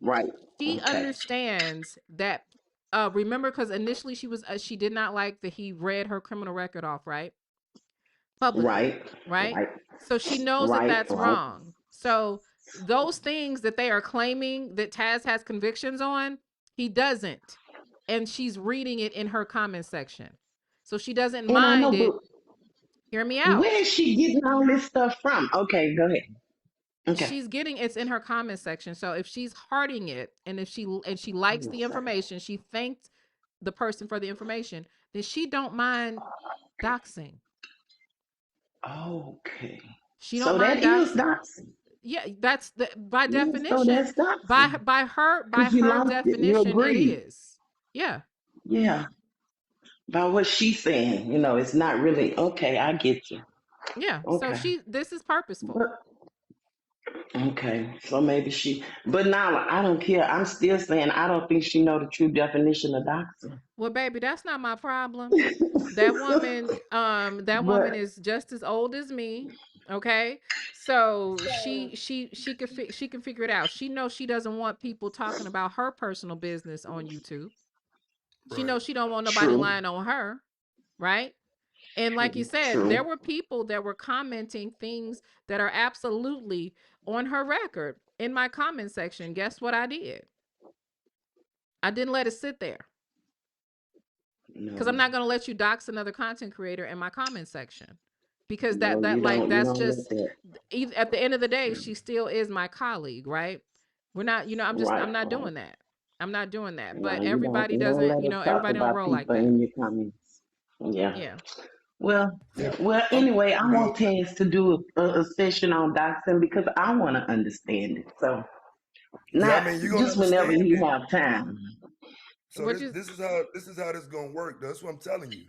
H: right?
C: She
H: Okay,
C: understands that. Remember, because initially she did not like that he read her criminal record off, right? Publicly,
H: right,
C: right?
H: right,
C: So she knows that
H: right,
C: that's
H: right.
C: wrong. So those things that they are claiming that Taz has convictions on, he doesn't. And she's reading it in her comment section. So she doesn't
H: And I
C: mind
H: know, but
C: it. Hear me
H: where
C: out.
H: is she getting all this stuff from? Okay, go ahead. Okay.
C: She's getting it's in her comment section. So if she's hearting it and if she likes the information, she thanked the person for the information, then she don't mind doxing.
H: Okay.
C: She don't
H: So that
C: mind
H: is
C: doxing.
H: doxing.
C: Yeah, that's the by
H: Yeah, so
C: definition.
H: that's doxing.
C: By
H: Because you
C: her
H: lost it. You
C: definition, it
H: agreed.
C: is. Yeah,
H: Yeah. By what she's saying, it's not really okay. I get you.
C: yeah. So
H: Okay.
C: this is purposeful.
H: But okay. So maybe but now I don't care. I'm still saying I don't think she know the true definition of doxing.
C: Well, baby, that's not my problem. That woman
H: but
C: is just as old as me. Okay, so she can figure it out. She knows she doesn't want people talking about her personal business on YouTube. She
G: Right.
C: knows she don't want nobody
H: True.
C: lying on her, right? And like you said, there
H: True.
C: were people that were commenting things that are absolutely on her record in my comment section. Guess what I did? I didn't let it sit there because I'm
H: No.
C: not going to let you dox another content creator in my comment section because
H: No,
C: that
H: you
C: like
H: don't. You
C: that's
H: don't let
C: just
H: that.
C: at the end of the day, she still is my colleague, right? We're not, I'm
H: Right.
C: not
H: Right.
C: doing that. I'm not doing that.
H: No,
C: But
H: you don't.
C: everybody
H: You don't
C: doesn't,
H: let us talk
C: everybody don't
H: about
C: roll like
H: people
C: that.
H: in your comments. Yeah.
C: Yeah.
H: Well,
G: Yeah.
H: well.
G: I'm
H: Anyway, I
G: real.
H: want Taz to do a session on doxing because I want to understand it. So
G: Yeah, I
H: not
G: mean, you're gonna
H: just whenever
G: understand
H: he
G: it.
H: have time.
G: So
C: Which
G: this
C: is,
G: this is how this is gonna work. That's what I'm telling you.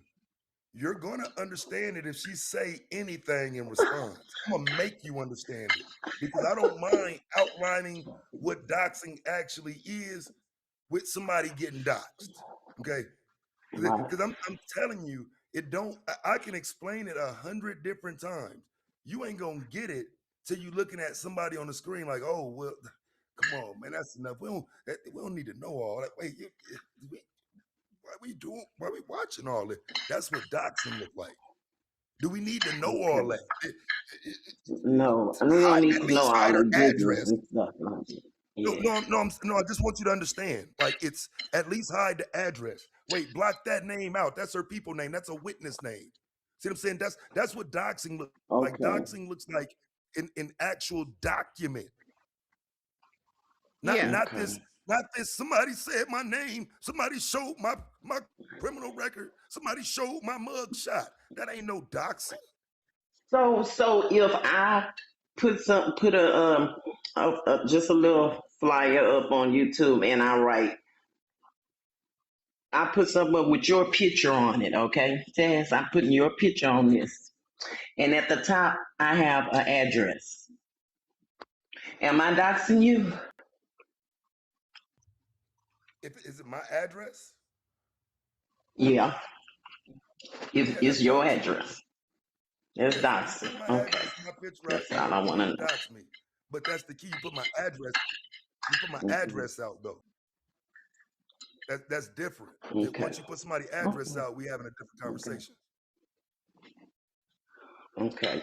G: You're gonna understand it if she say anything in response. I'm gonna make you understand it because I don't mind outlining what doxing actually is with somebody getting doxed. Okay,
H: Right.
G: because I'm telling you, it don't. I can explain it 100 different times. You ain't gonna get it till you looking at somebody on the screen like, oh well, come on, man, that's enough. We don't need to know all that. Wait, why we doing? Why we watching all this? That's what doxing look like. Do we need to know all
H: Okay.
G: that?
H: No, and we don't need
G: At
H: to know
G: least
H: all
G: hide
H: the
G: her
H: business
G: address.
H: and stuff like that.
G: No,
H: Yeah.
G: no, no, no. I just want you to understand. Like, it's at least hide the address. Wait, block that name out. That's her people name. That's a witness name. See what I'm saying? That's what doxing looks like.
H: Okay.
G: Doxing looks like an actual document. Not
C: yeah.
G: not
H: Okay.
G: this, not this. Somebody said my name. Somebody showed my criminal record. Somebody showed my mug shot. That ain't no doxing.
H: So if I put just a little flyer up on YouTube and I put something up with your picture on it, okay? Tess, I'm putting your picture on this. And at the top I have an address. Am I doxing you?
G: If is it my address?
H: Yeah.
G: Yeah,
H: It's
G: that's
H: your
G: doxing.
H: address. It's
G: Yes, if you
H: doxing.
G: put my
H: Okay.
G: address and my picture out
H: That's
G: there,
H: all I
G: you
H: wanna
G: can
H: know.
G: dox me. But that's the key. You put my address. You put my
H: Mhm.
G: address out though. That's different.
H: Okay.
G: Once you put somebody's address
H: Okay.
G: out, we having a different
H: Okay.
G: conversation.
H: Okay.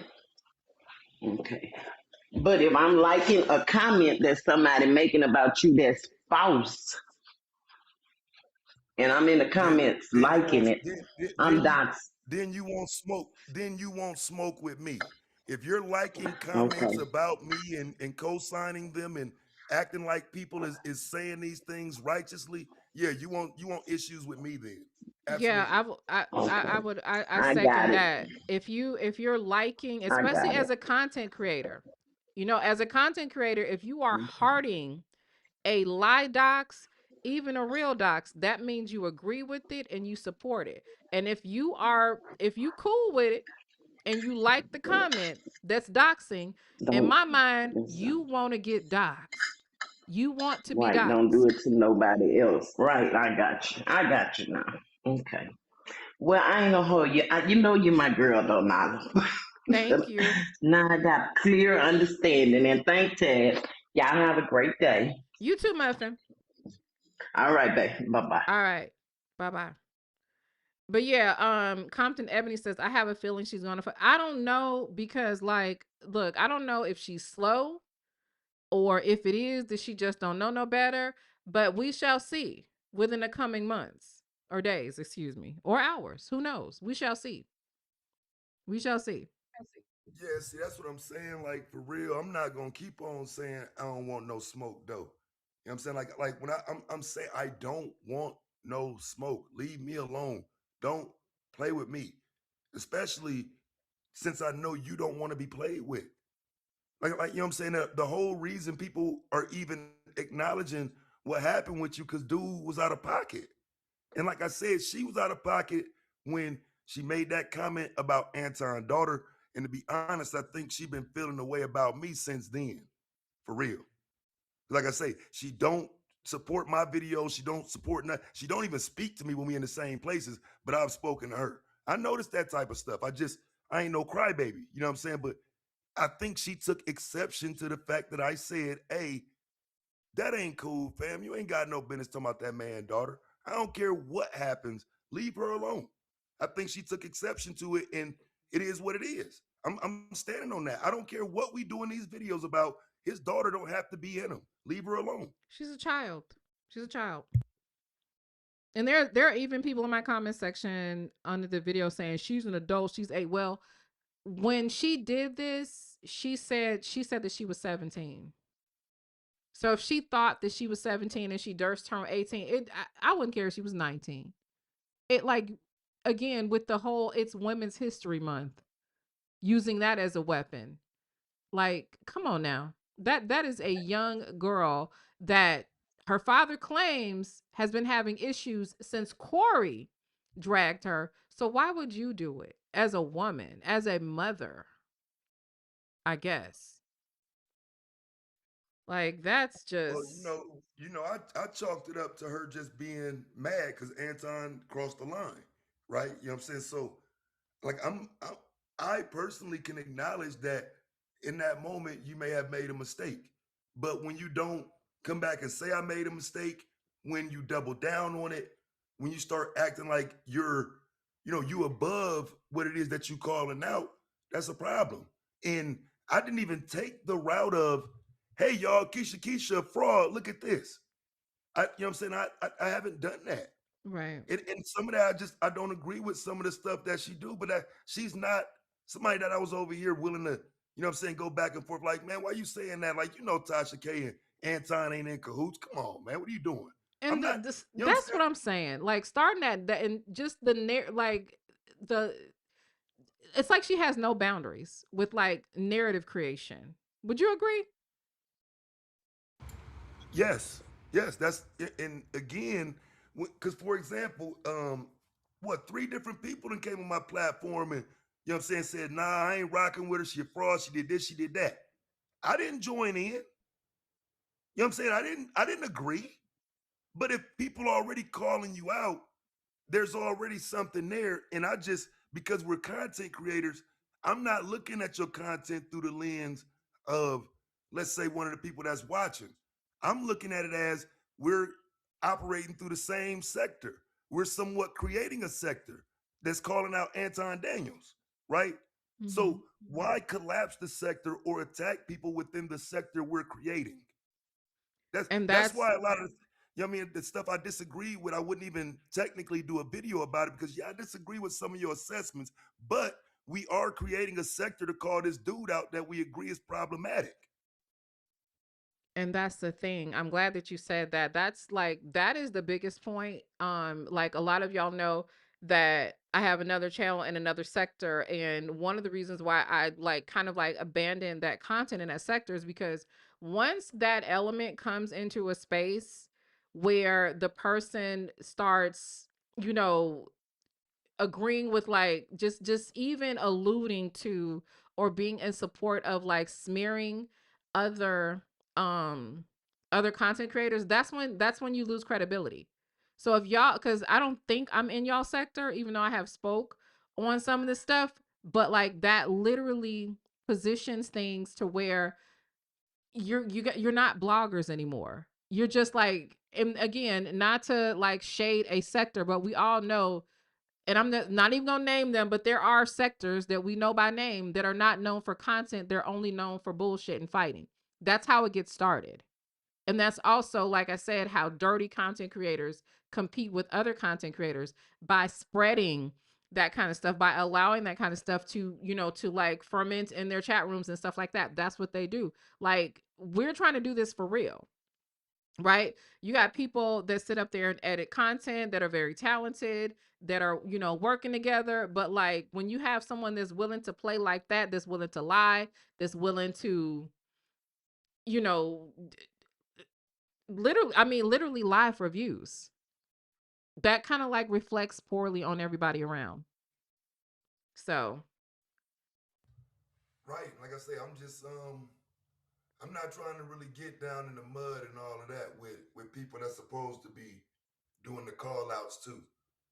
H: Okay. But if I'm liking a comment that somebody making about you that's false, and I'm in the
G: Then
H: comments
G: then you
H: liking
G: won't
H: it,
G: then then
H: I'm
G: then you
H: doxed.
G: then you won't smoke. Then you won't smoke with me. If you're liking comments
H: Okay.
G: about me and co-signing them and acting like people is saying these things righteously, yeah, you want issues with me then.
C: Yeah,
G: Absolutely.
C: I
H: Okay.
C: would I
H: I got
C: second
H: it.
C: that. If you're liking,
H: I
C: especially
H: got
C: as
H: it.
C: a content creator, as a content creator, if you are hearting a lie docs, even a real docs, that means you agree with it and you support it. And if you cool with it and you like the comment that's doxing, in
H: Don't
C: my mind,
H: it's,
C: you want to get doxed. You want to be
H: right. Don't do
C: doxed.
H: it to nobody else. Right. I got you. I got you now. Okay. Well, I ain't gonna hold you. You know you're my girl though, Nala.
C: Thank you.
H: Now I got clear understanding and thank Ted. Y'all have a great day.
C: You too, Muffin.
H: All right, babe. Bye bye.
C: All right. Bye bye. But yeah, Compton Ebony says, I have a feeling she's gonna I don't know because like, look, I don't know if she's slow or if it is that she just don't know no better, but we shall see within the coming months or days, excuse me, or hours. Who knows? We shall see. We shall see.
G: Yeah, see, that's what I'm saying. Like, for real, I'm not gonna keep on saying I don't want no smoke though. You know what I'm saying? Like when I'm saying I don't want no smoke. Leave me alone. Don't play with me. Especially since I know you don't want to be played with. Like you know what I'm saying? The whole reason people are even acknowledging what happened with you, because dude was out of pocket. And like I said, she was out of pocket when she made that comment about Anton's daughter. And to be honest, I think she been feeling the way about me since then, for real. Like I say, she don't support my videos. She don't support nothing. She don't even speak to me when we in the same places, but I've spoken to her. I noticed that type of stuff. I ain't no crybaby. You know what I'm saying? But I think she took exception to the fact that I said, hey, that ain't cool, fam. You ain't got no business talking about that man, daughter. I don't care what happens. Leave her alone. I think she took exception to it, and it is what it is. I'm standing on that. I don't care what we do in these videos about. His daughter don't have to be in them. Leave her alone.
C: She's a child. She's a child. And there are even people in my comment section under the video saying she's an adult, she's eight. Well, when she did this, she said that she was 17. So if she thought that she was 17 and she durst turned 18, I wouldn't care if she was 19. It like again with the whole it's Women's History Month, using that as a weapon. Like, come on now. That is a young girl that her father claims has been having issues since Corey dragged her. So why would you do it as a woman, as a mother? I guess. Like that's
G: Well,
C: just
G: I chalked it up to her just being mad because Anton crossed the line, right? You know what I'm saying? So, like, I personally can acknowledge that in that moment you may have made a mistake, but when you don't come back and say I made a mistake, when you double down on it, when you start acting like you above what it is that you calling out, that's a problem. And I didn't even take the route of, hey y'all, Keisha, fraud. Look at this. You know what I'm saying? I haven't done that.
C: right.
G: And some of that I don't agree with some of the stuff that she do, but she's not somebody that I was over here willing to, what I'm saying, go back and forth. Like, man, why you saying that? Like, Tasha K and Anton ain't in cahoots. Come on, man. What are you doing? I'm
C: And
G: not, you know what I'm
C: that's what I'm saying. Like starting at that and just like the it's like she has no boundaries with like narrative creation. Would you agree?
G: Yes, yes, and again, because for example, what three different people that came on my platform and said, nah, I ain't rocking with her. She a fraud. She did this. She did that. I didn't join in. You know what I'm saying? I didn't agree. But if people are already calling you out, there's already something there. And I just, because we're content creators, I'm not looking at your content through the lens of, let's say, one of the people that's watching. I'm looking at it as we're operating through the same sector. We're somewhat creating a sector that's calling out Anton Daniels, right?
C: Mm-hmm.
G: So why collapse the sector or attack people within the sector we're creating?
C: And
G: That's
C: that's
G: why a lot of the stuff I disagree with, I wouldn't even technically do a video about it because I disagree with some of your assessments, but we are creating a sector to call this dude out that we agree is problematic.
C: And that's the thing. I'm glad that you said that. That's like that is the biggest point. Like a lot of y'all know that I have another channel in another sector, and one of the reasons why I like kind of like abandoned that content in that sector is because once that element comes into a space where the person starts, you know, agreeing with like just even alluding to or being in support of like smearing other um other content creators, that's when you lose credibility. So if y'all, because I don't think I'm in y'all sector even though I have spoke on some of this stuff, but like that literally positions things to where you're not bloggers anymore. You're just like, and again, not to like shade a sector, but we all know, and I'm not even gonna name them, but there are sectors that we know by name that are not known for content. They're only known for bullshit and fighting. That's how it gets started. And that's also, like I said, how dirty content creators compete with other content creators by spreading that kind of stuff, by allowing that kind of stuff to, to like ferment in their chat rooms and stuff like that. That's what they do. Like, we're trying to do this for real, right? You got people that sit up there and edit content that are very talented, that are, working together. But like when you have someone that's willing to play like that, that's willing to lie, that's willing to, you know, literally, I mean, literally lie for views, that kind of like reflects poorly on everybody around. So,
G: Right. Like I say, I'm not trying to really get down in the mud and all of that with people that's supposed to be doing the call outs too.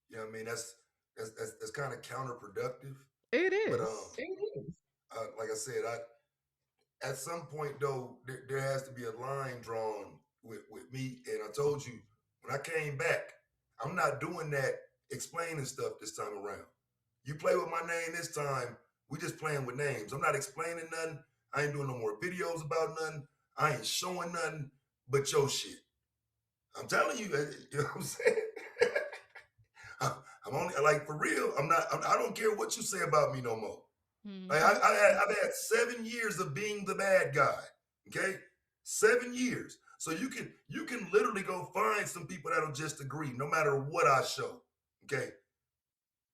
G: You know what I mean? That's kind of counterproductive.
C: it
G: But
C: is.
G: like I said, at some point though, there has to be a line drawn with me. And I told you when I came back, I'm not doing that explaining stuff this time around. You play with my name this time, we just playing with names. I'm not explaining nothing. I ain't doing no more videos about nothing. I ain't showing nothing but your shit. I'm telling you, you know what I'm saying? I'm only like for real. I don't care what you say about me no more. Like
C: Mhm.
G: I've had 7 years of being the bad guy. Okay, 7 years. So you can literally go find some people that'll just agree, no matter what I show. Okay,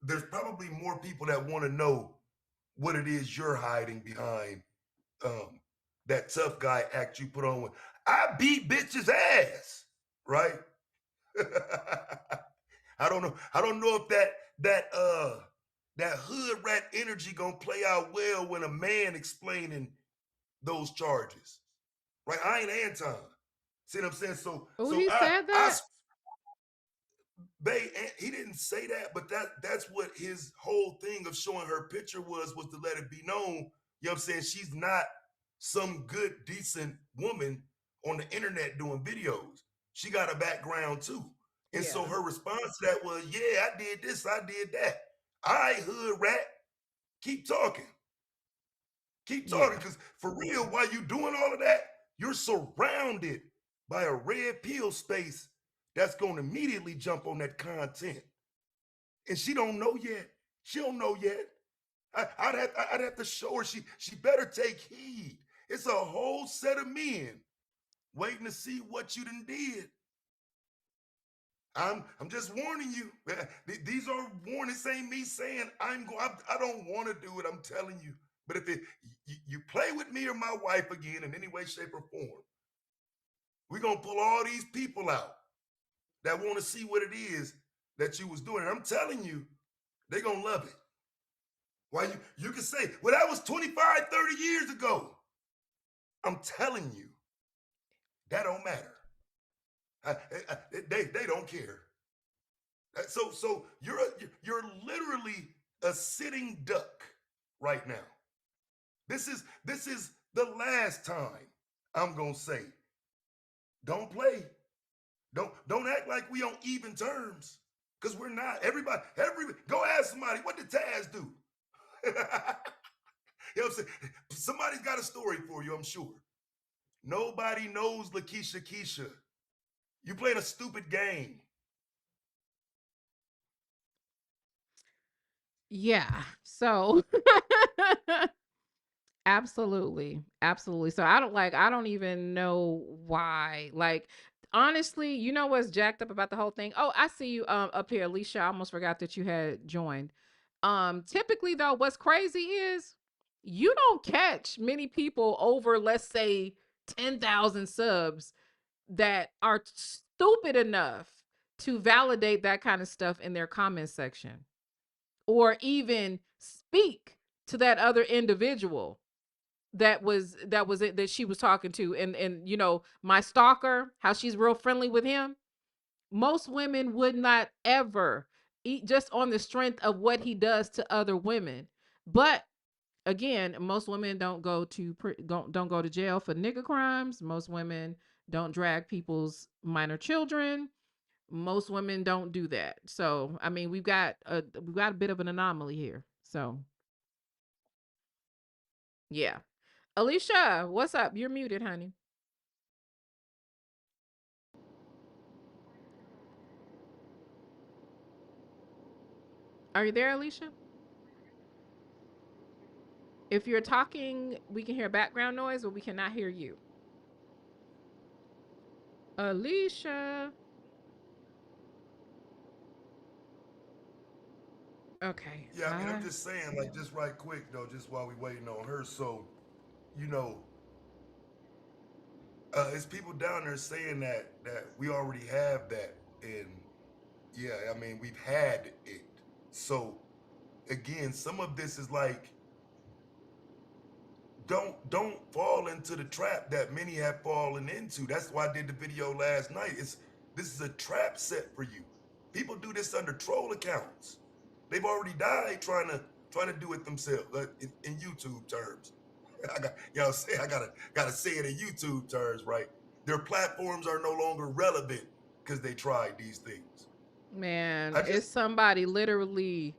G: there's probably more people that want to know what it is you're hiding behind um, that tough guy act you put on with. I beat bitches ass, right? I don't know. I don't know if that hood rat energy gonna play out well when a man explaining those charges, right? I ain't Anton. See what I'm saying? So
C: Oh,
G: so
C: he said
G: I
C: that?
G: he didn't say that, but that's what his whole thing of showing her picture was to let it be known. You know what I'm saying? She's not some good, decent woman on the internet doing videos. She got a background too. And so
C: Yeah.
G: her response to that was, yeah, I did this, I did that. All right, hood rat, keep talking. Keep talking,
C: Yeah.
G: because for real, while you doing all of that, you're surrounded by a red pill space that's gonna immediately jump on that content. And she don't know yet. She don't know yet. I'd have to show her she better take heed. It's a whole set of men waiting to see what you done did. I'm just warning you. These are warnings. This ain't me saying I don't want to do it. I'm telling you. But if you play with me or my wife again in any way, shape, or form, we're gonna pull all these people out that want to see what it is that you was doing. And I'm telling you, they're gonna love it. Why you can say, well, that was 25, 30 years ago. I'm telling you, that don't matter. They don't care. So you're literally a sitting duck right now. This is the last time I'm gonna say, don't play. Don't act like we on even terms. Because we're not. Everybody, go ask somebody, what did Taz do? You know what I'm saying? Somebody's got a story for you, I'm sure. Nobody knows Lakesha Kesha. You playing a stupid game.
C: Yeah. So absolutely. Absolutely. So I don't even know why. Like honestly, you know what's jacked up about the whole thing? Oh, I see you up here, Alicia. I almost forgot that you had joined. Typically though, what's crazy is you don't catch many people over, let's say, 10,000 subs that are stupid enough to validate that kind of stuff in their comment section or even speak to that other individual that was it that she was talking to, and you know, my stalker, how she's real friendly with him. Most women would not ever eat just on the strength of what he does to other women. But again, most women don't go to jail for nigger crimes. Most women don't drag people's minor children. Most women don't do that. So I mean, we've got a bit of an anomaly here. So yeah. Alicia, what's up? You're muted, honey. Are you there, Alicia? If you're talking, we can hear background noise, but we cannot hear you. Alicia. Okay.
G: Yeah, I mean, I'm just saying, like, just right quick though, just while we waiting on her. So, you know, it's people down there saying that we already have that, and yeah, I mean, we've had it. So again, some of this is like, don't fall into the trap that many have fallen into. That's why I did the video last night. This is a trap set for you. People do this under troll accounts. They've already died trying to do it themselves, in YouTube terms. You know, say I gotta say it in YouTube terms, right? Their platforms are no longer relevant because they tried these things.
C: Man,
G: I
C: it's
G: just,
C: somebody literally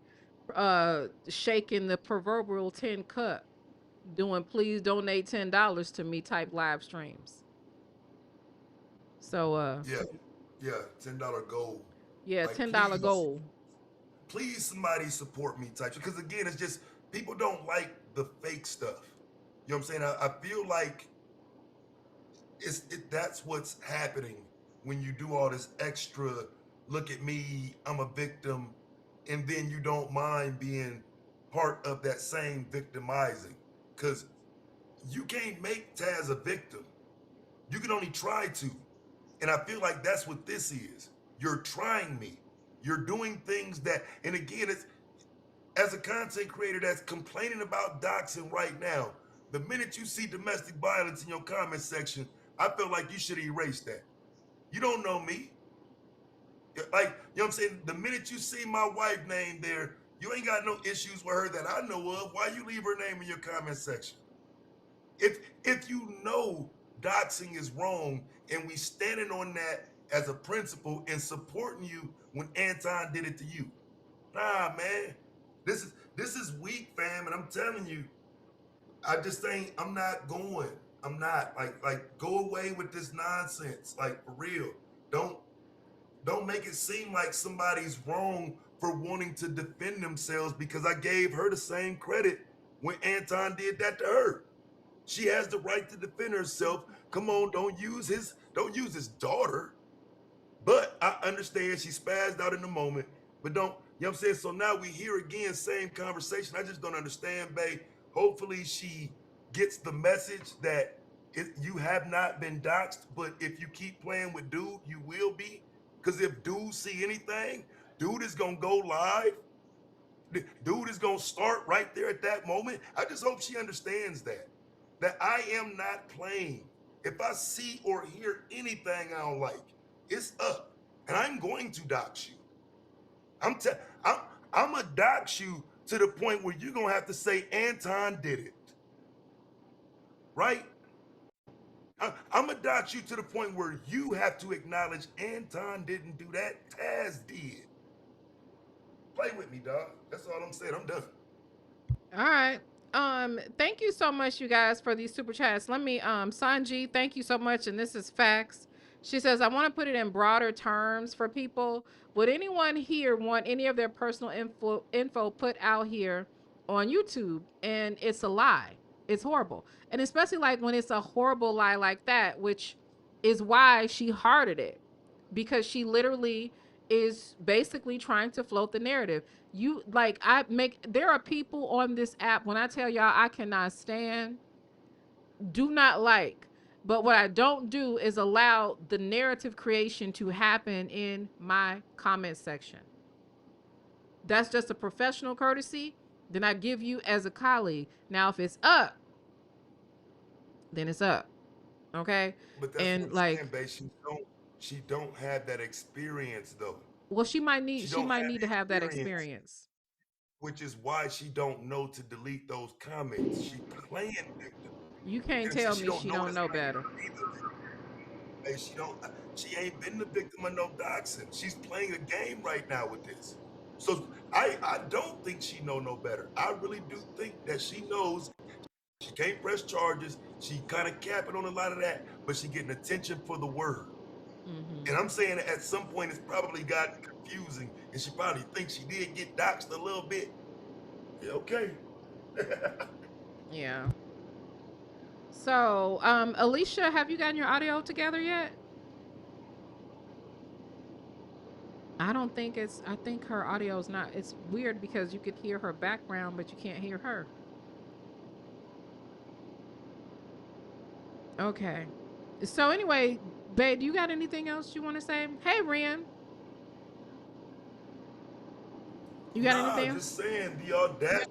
C: shaking the proverbial tin cup, doing please donate $10 to me type live streams. So
G: yeah, yeah, $10 goal.
C: yeah,
G: Like,
C: $10 goal.
G: please somebody support me type. Because again, it's just people don't like the fake stuff. You know what I'm saying? I feel like that's what's happening when you do all this extra. Look at me, I'm a victim, and then you don't mind being part of that same victimizing. Because you can't make Taz a victim. You can only try to. And I feel like that's what this is. You're trying me. You're doing things that, and again, it's as a content creator that's complaining about doxing right now, the minute you see domestic violence in your comment section, I feel like you should erase that. You don't know me. Like, you know what I'm saying? The minute you see my wife name there, you ain't got no issues with her that I know of. Why you leave her name in your comment section? If you know doxing is wrong and we standing on that as a principle and supporting you when Anton did it to you. Nah, man. This is weak, fam, and I'm telling you, I just ain't. I'm not going. I'm not like go away with this nonsense. Like for real. Don't don't make it seem like somebody's wrong for wanting to defend themselves because I gave her the same credit when Anton did that to her. She has the right to defend herself. Come on, don't use his daughter. But I understand she spazzed out in the moment. But don't, you know what I'm saying? So now we hear again, same conversation. I just don't understand, babe. Hopefully she gets the message that you have not been doxxed, but if you keep playing with dude, you will be. Because if dude see anything, dude is gonna go live. Dude is gonna start right there at that moment. I just hope she understands that I am not playing. If I see or hear anything I don't like, it's up, and I'm going to dox you. I'm te- I'm I'm gonna dox you to the point where you're gonna have to say Anton did it, right? I'm gonna dox you to the point where you have to acknowledge Anton didn't do that. Taz did. Play with me, dog. That's all I'm saying. I'm done.
C: All right. Thank you so much, you guys, for these super chats. Let me Sanji, thank you so much. And this is facts. She says, I want to put it in broader terms for people. Would anyone here want any of their personal info put out here on YouTube? And it's a lie. It's horrible. And especially like when it's a horrible lie like that, which is why she hearted it. Because she literally is basically trying to float the narrative. You like there are people on this app, when I tell y'all I cannot stand, do not like, but what I don't do is allow the narrative creation to happen in my comment section. That's just a professional courtesy. Then I give you as a colleague. Now if it's up, then it's up. Okay.
G: But that's what
C: And
G: I'm
C: like,
G: saying, babe. She don't have that experience though.
C: well, she might need
G: She
C: she
G: don't
C: might
G: have
C: need
G: the
C: to have that
G: experience,
C: experience.
G: which is why she don't know to delete those comments. She playing victim.
C: You
G: You
C: can't
G: know what I'm saying?
C: tell
G: She
C: me
G: don't
C: she
G: know what
C: don't
G: it's
C: know
G: like
C: better.
G: to be the victim. Hey, she ain't been the victim of no doxing. She's playing a game right now with this. So I don't think she know no better. I really do think that she knows she can't press charges. She kind of capping on a lot of that, but she getting attention for the word.
C: Mm-hmm.
G: And I'm saying that at some point it's probably gotten confusing, and she probably thinks she did get doxed a little bit. Yeah, okay.
C: Yeah. So, Alicia, have you gotten your audio together yet? I think her audio is not, it's weird because you could hear her background, but you can't hear her. Okay. So, anyway, babe, do you got anything else you want to say? Hey, Ren, you got
G: Nah,
C: anything else?
G: just saying the audacity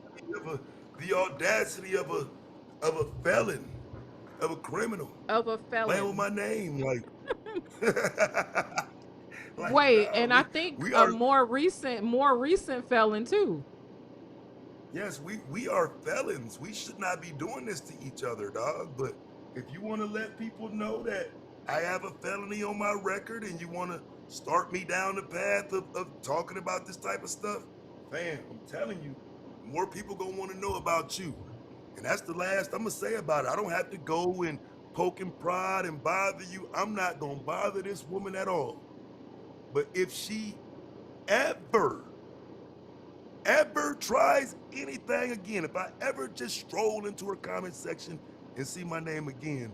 G: of a felon, of a criminal,
C: Of a
G: playing with
C: felon.
G: my name, like like
C: Wait, and I
G: golly,
C: think
G: we
C: a
G: are
C: more recent felon too.
G: yes, we are felons. We should not be doing this to each other, dog. But if you want to let people know that I have a felony on my record and you want to start me down the path of talking about this type of stuff, fam, I'm telling you, more people gonna want to know about you. And that's the last I'm gonna say about it. I don't have to go and poke and prod and bother you. I'm not gonna bother this woman at all. But if she ever, ever tries anything again, if I ever just stroll into her comment section and see my name again,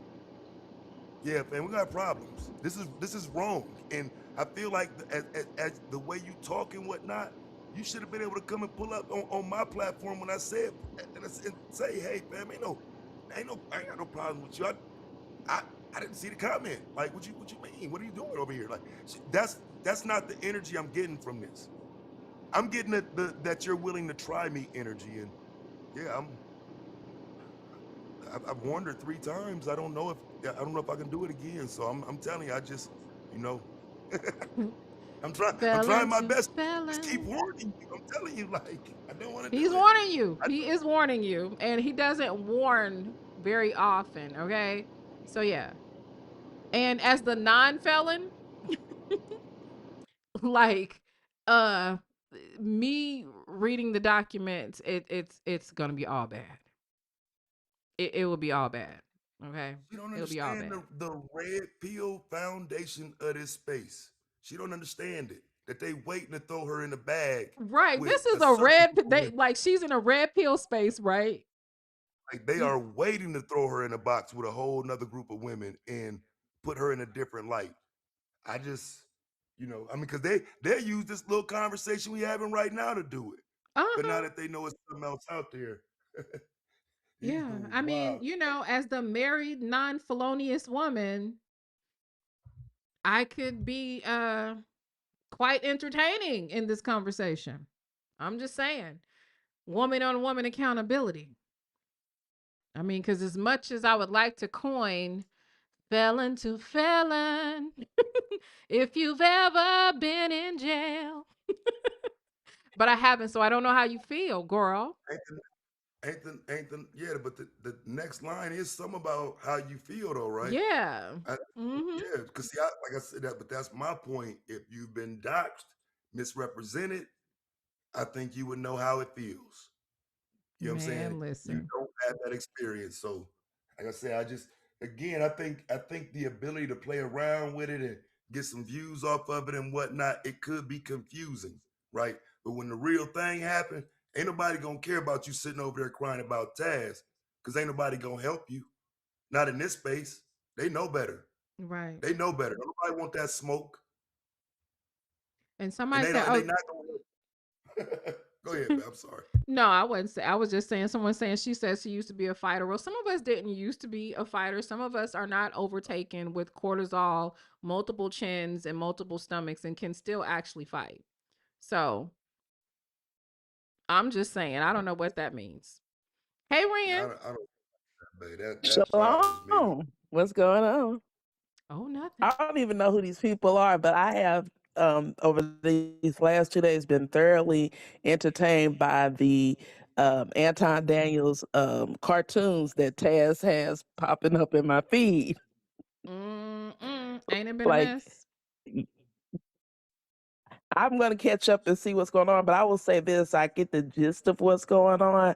G: yeah, man, we got problems. This is wrong, and I feel like as the way you talk and whatnot, you should have been able to come and pull up on my platform when I said and say, hey, fam, I ain't got no problem with you. I I didn't see the comment. Like, what you mean? What are you doing over here? Like, that's not the energy I'm getting from this. I'm getting the that you're willing to try me energy, and yeah, I've warned her 3 times. I don't know if I can do it again. So I'm telling you, I just, you know, I'm trying
C: Felon
G: my
C: to
G: best. Just keep
C: felon.
G: warning you. I'm telling you, like, I don't want to
C: He's
G: do it.
C: warning you.
G: I,
C: He is warning you. And he doesn't warn very often. Okay. So, yeah. And as the non felon, like, uh, me reading the documents, it's gonna be all bad. It will be all bad. Okay.
G: she don't
C: It'll be all
G: understand
C: bad.
G: the red pill foundation of this space. She don't understand it. That they waiting to throw her in the bag
C: Right.
G: with
C: This is
G: a
C: a
G: certain
C: red,
G: group of
C: they
G: women.
C: like she's in a red pill space, right?
G: Like they
C: You,
G: are waiting to throw her in a box with a whole nother group of women and put her in a different light. I just, I mean, because they use this little conversation we having right now to do it.
C: uh
G: But now
C: huh.
G: that they know it's something else out there, these
C: Yeah.
G: dudes
C: I mean,
G: wild.
C: as the married, non felonious woman, I could be quite entertaining in this conversation. I'm just saying, woman on woman accountability. I mean, because as much as I would like to coin felon to felon, if you've ever been in jail, but I haven't, so I don't know how you feel, girl.
G: Ain't yeah, but the next line is some about how you feel though, right?
C: Yeah.
G: I,
C: Mm-hmm.
G: yeah, because see, like I said that, but that's my point. If you've been doxxed, misrepresented, I think you would know how it feels. You know what I'm saying?
C: Man,
G: You
C: listen.
G: don't have that experience. So, like I said, I just again I think the ability to play around with it and get some views off of it and whatnot, it could be confusing, right? But when the real thing happens, ain't nobody gonna care about you sitting over there crying about Taz, because ain't nobody gonna help you. Not in this space. They know better.
C: Right.
G: They know better. Nobody want that smoke.
C: And
G: And
C: somebody
G: they
C: said,
G: don't and they
C: oh,
G: not gonna go ahead, man. I'm sorry.
C: no, I wasn't say I was just saying someone saying she says she used to be a fighter. Well, some of us didn't used to be a fighter. Some of us are not overtaken with cortisol, multiple chins and multiple stomachs and can still actually fight. So, I'm just saying, I don't know what that means. Hey,
G: Yeah,
C: Ren.
G: I don't babe. That bothers me though.
I: Shalom. What's going on?
C: Oh, nothing.
I: I don't even know who these people are, but I have over these last 2 days been thoroughly entertained by the Anton Daniels cartoons that Taz has popping up in my feed.
C: Ain't it been a
I: Like
C: mess?
I: I'm gonna catch up and see what's going on, but I will say this: I get the gist of what's going on.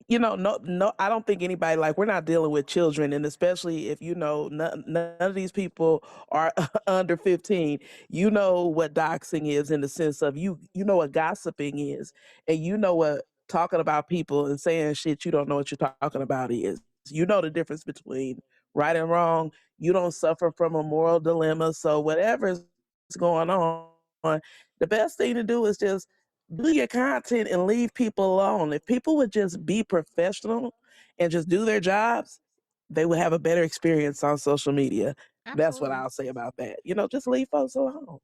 I: No, I don't think anybody, like, we're not dealing with children, and especially if none of these people are under 15. You know what doxing is, in the sense of you know what gossiping is, and you know what talking about people and saying shit you don't know what you're talking about is. You know the difference between right and wrong. You don't suffer from a moral dilemma, so whatever is going on, the best thing to do is just do your content and leave people alone. If people would just be professional and just do their jobs, they would have a better experience on social media. That's what
C: Absolutely.
I: I'll say about that. Just leave folks alone.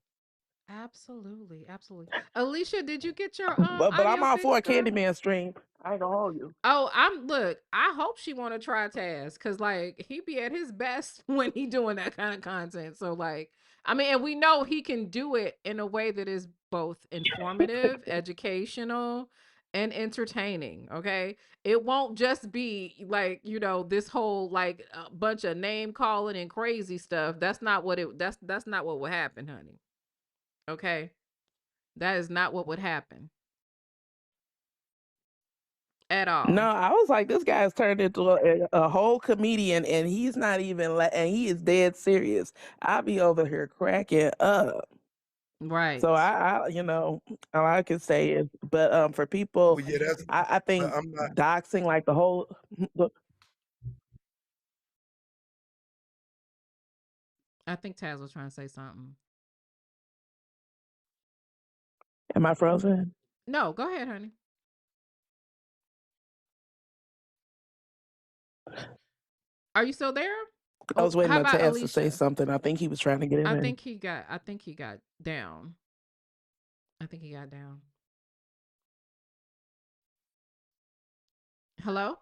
C: Absolutely. Absolutely. Alicia, did you get your
I: But I'm
C: audio
I: all for a
C: fixed, girl?
I: Candyman stream. I ain't gonna hold you.
C: Oh, look, I hope she wanna try Taz because like he be at his best when he doing that kind of content. So like, I mean, and we know he can do it in a way that is both informative, educational, and entertaining. Okay. It won't just be like, this whole like bunch of name calling and crazy stuff. That's not what that's not what will happen, honey. Okay. That is not what would happen at
I: No,
C: all.
I: I was like, this guy's turned into a whole comedian, and he's not even and he is dead serious. I'll be over here cracking up. So
C: Right.
I: all I can say is, but for people,
G: But yeah, that's.
I: I
G: But
I: think
G: I'm not.
I: doxing, like the whole.
C: I think Taz was trying to say something.
I: Am I frozen?
C: No, go ahead, honey. Are you still there?
I: I
C: Oh,
I: was waiting
C: how
I: on
C: about
I: Taz to say
C: Alicia?
I: something. I think he was trying to get in there.
C: I think he got down. I think he got down. Hello?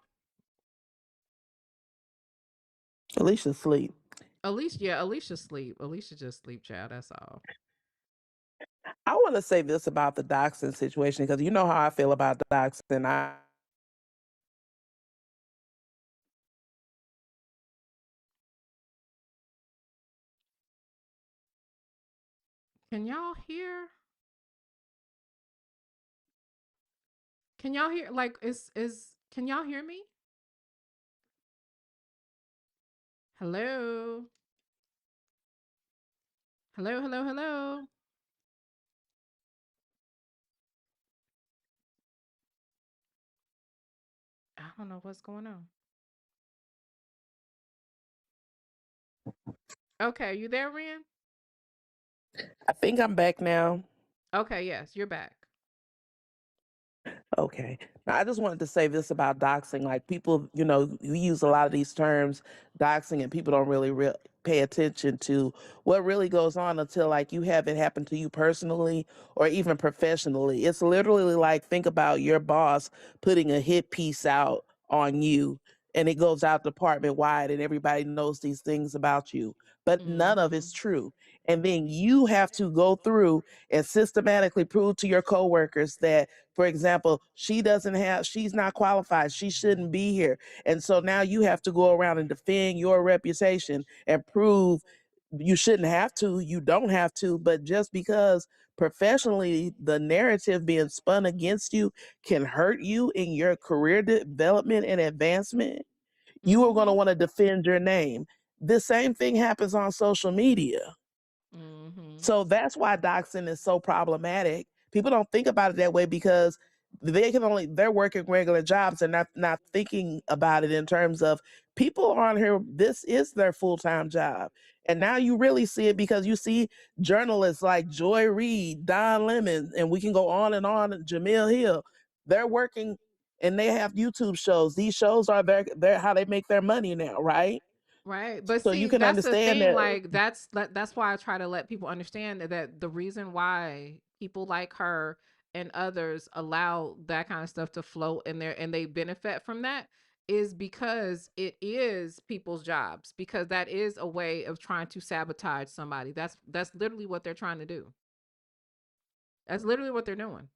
I: Alicia sleep.
C: Alicia, yeah, Alicia sleep. Alicia just sleep, child. That's all.
I: I want to say this about the doxing situation because you know how I feel about doxing.
C: Can y'all hear? Can y'all hear? Like, can y'all hear me? Hello? Hello, hello, hello. I don't know what's going on. Okay, you there, Ren?
I: I think I'm back now.
C: Okay, yes, you're back.
I: Okay. Now, I just wanted to say this about doxing. Like people, we use a lot of these terms, doxing, and people don't really pay attention to what really goes on until like you have it happen to you personally or even professionally. It's literally like think about your boss putting a hit piece out on you and it goes out department wide and everybody knows these things about you. But none of
C: Mm-hmm.
I: it's true. And then you have to go through and systematically prove to your coworkers that, for example, she's not qualified. She shouldn't be here. And so now you have to go around and defend your reputation and prove you shouldn't have to, you don't have to, but just because professionally the narrative being spun against you can hurt you in your career development and advancement, you are going to
C: Mm-hmm.
I: want to defend your name. The same thing happens on social media.
C: Mm-hmm.
I: So that's why doxing is so problematic. People don't think about it that way because they're working regular jobs and not thinking about it in terms of people on here, this is their full-time job. And now you really see it because you see journalists like Joy Reid, Don Lemon, and we can go on, Jamil Hill. They're working and they have YouTube shows. These shows are their how they make their money now, right?
C: Right. But
I: So you
C: see,
I: can
C: that's the
I: understand
C: thing.
I: that.
C: Like, that's why I try to let people understand that the reason why people like her and others allow that kind of stuff to float in there and they benefit from that is because it is people's jobs, because that is a way of trying to sabotage somebody. That's literally what they're trying to do. That's literally what they're doing.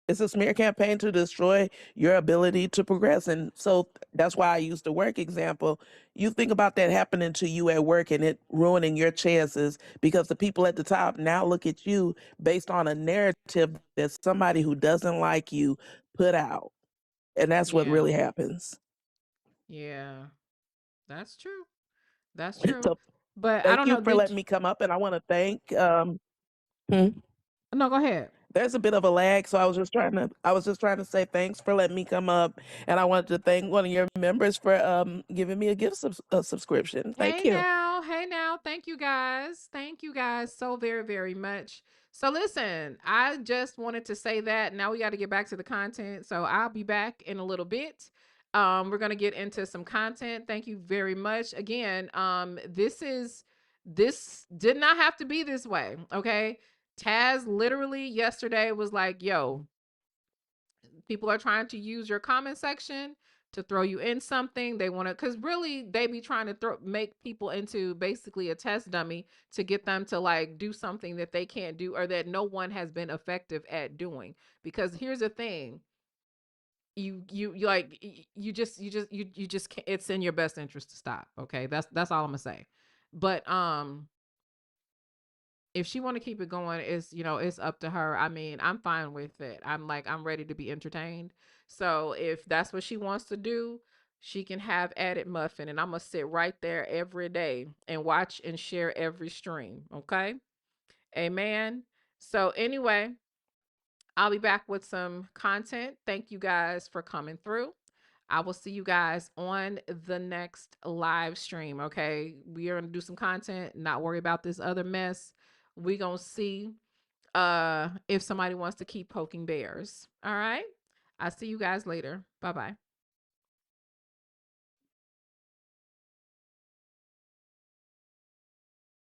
I: It's a smear campaign to destroy your ability to progress. And so that's why I used the work example. You think about that happening to you at work and it ruining your chances because the people at the top now look at you based on a narrative that somebody who doesn't like you put out. And that's what
C: Yeah.
I: really happens.
C: Yeah. That's true. That's true.
I: So
C: But I
I: thank
C: don't
I: you
C: know,
I: for
C: did
I: letting me come up. And I want to thank hmm?
C: no, go ahead.
I: There's a bit of a lag, so I was just trying to say thanks for letting me come up, and I wanted to thank one of your members for giving me a gift subscription. Thank you.
C: Hey now, thank you guys. Thank you guys so very, very much. So listen, I just wanted to say that now we got to get back to the content. So I'll be back in a little bit. We're gonna get into some content. Thank you very much. Again, this did not have to be this way. Okay. Taz literally yesterday was like, yo, people are trying to use your comment section to throw you in something. They want to, because really they be trying to make people into basically a test dummy to get them to like do something that they can't do or that no one has been effective at doing. Because here's the thing, you like you just can't, it's in your best interest to stop. Okay, that's all I'm gonna say. But if she want to keep it going, it's, you know, it's up to her. I mean, I'm fine with it. I'm ready to be entertained. So if that's what she wants to do, she can have added muffin, and I'm gonna sit right there every day and watch and share every stream. Okay, amen. So anyway, I'll be back with some content. Thank you guys for coming through. I will see you guys on the next live stream. Okay. We are gonna do some content, not worry about this other mess. We gonna see if somebody wants to keep poking bears. All right. I'll see you guys later. Bye bye.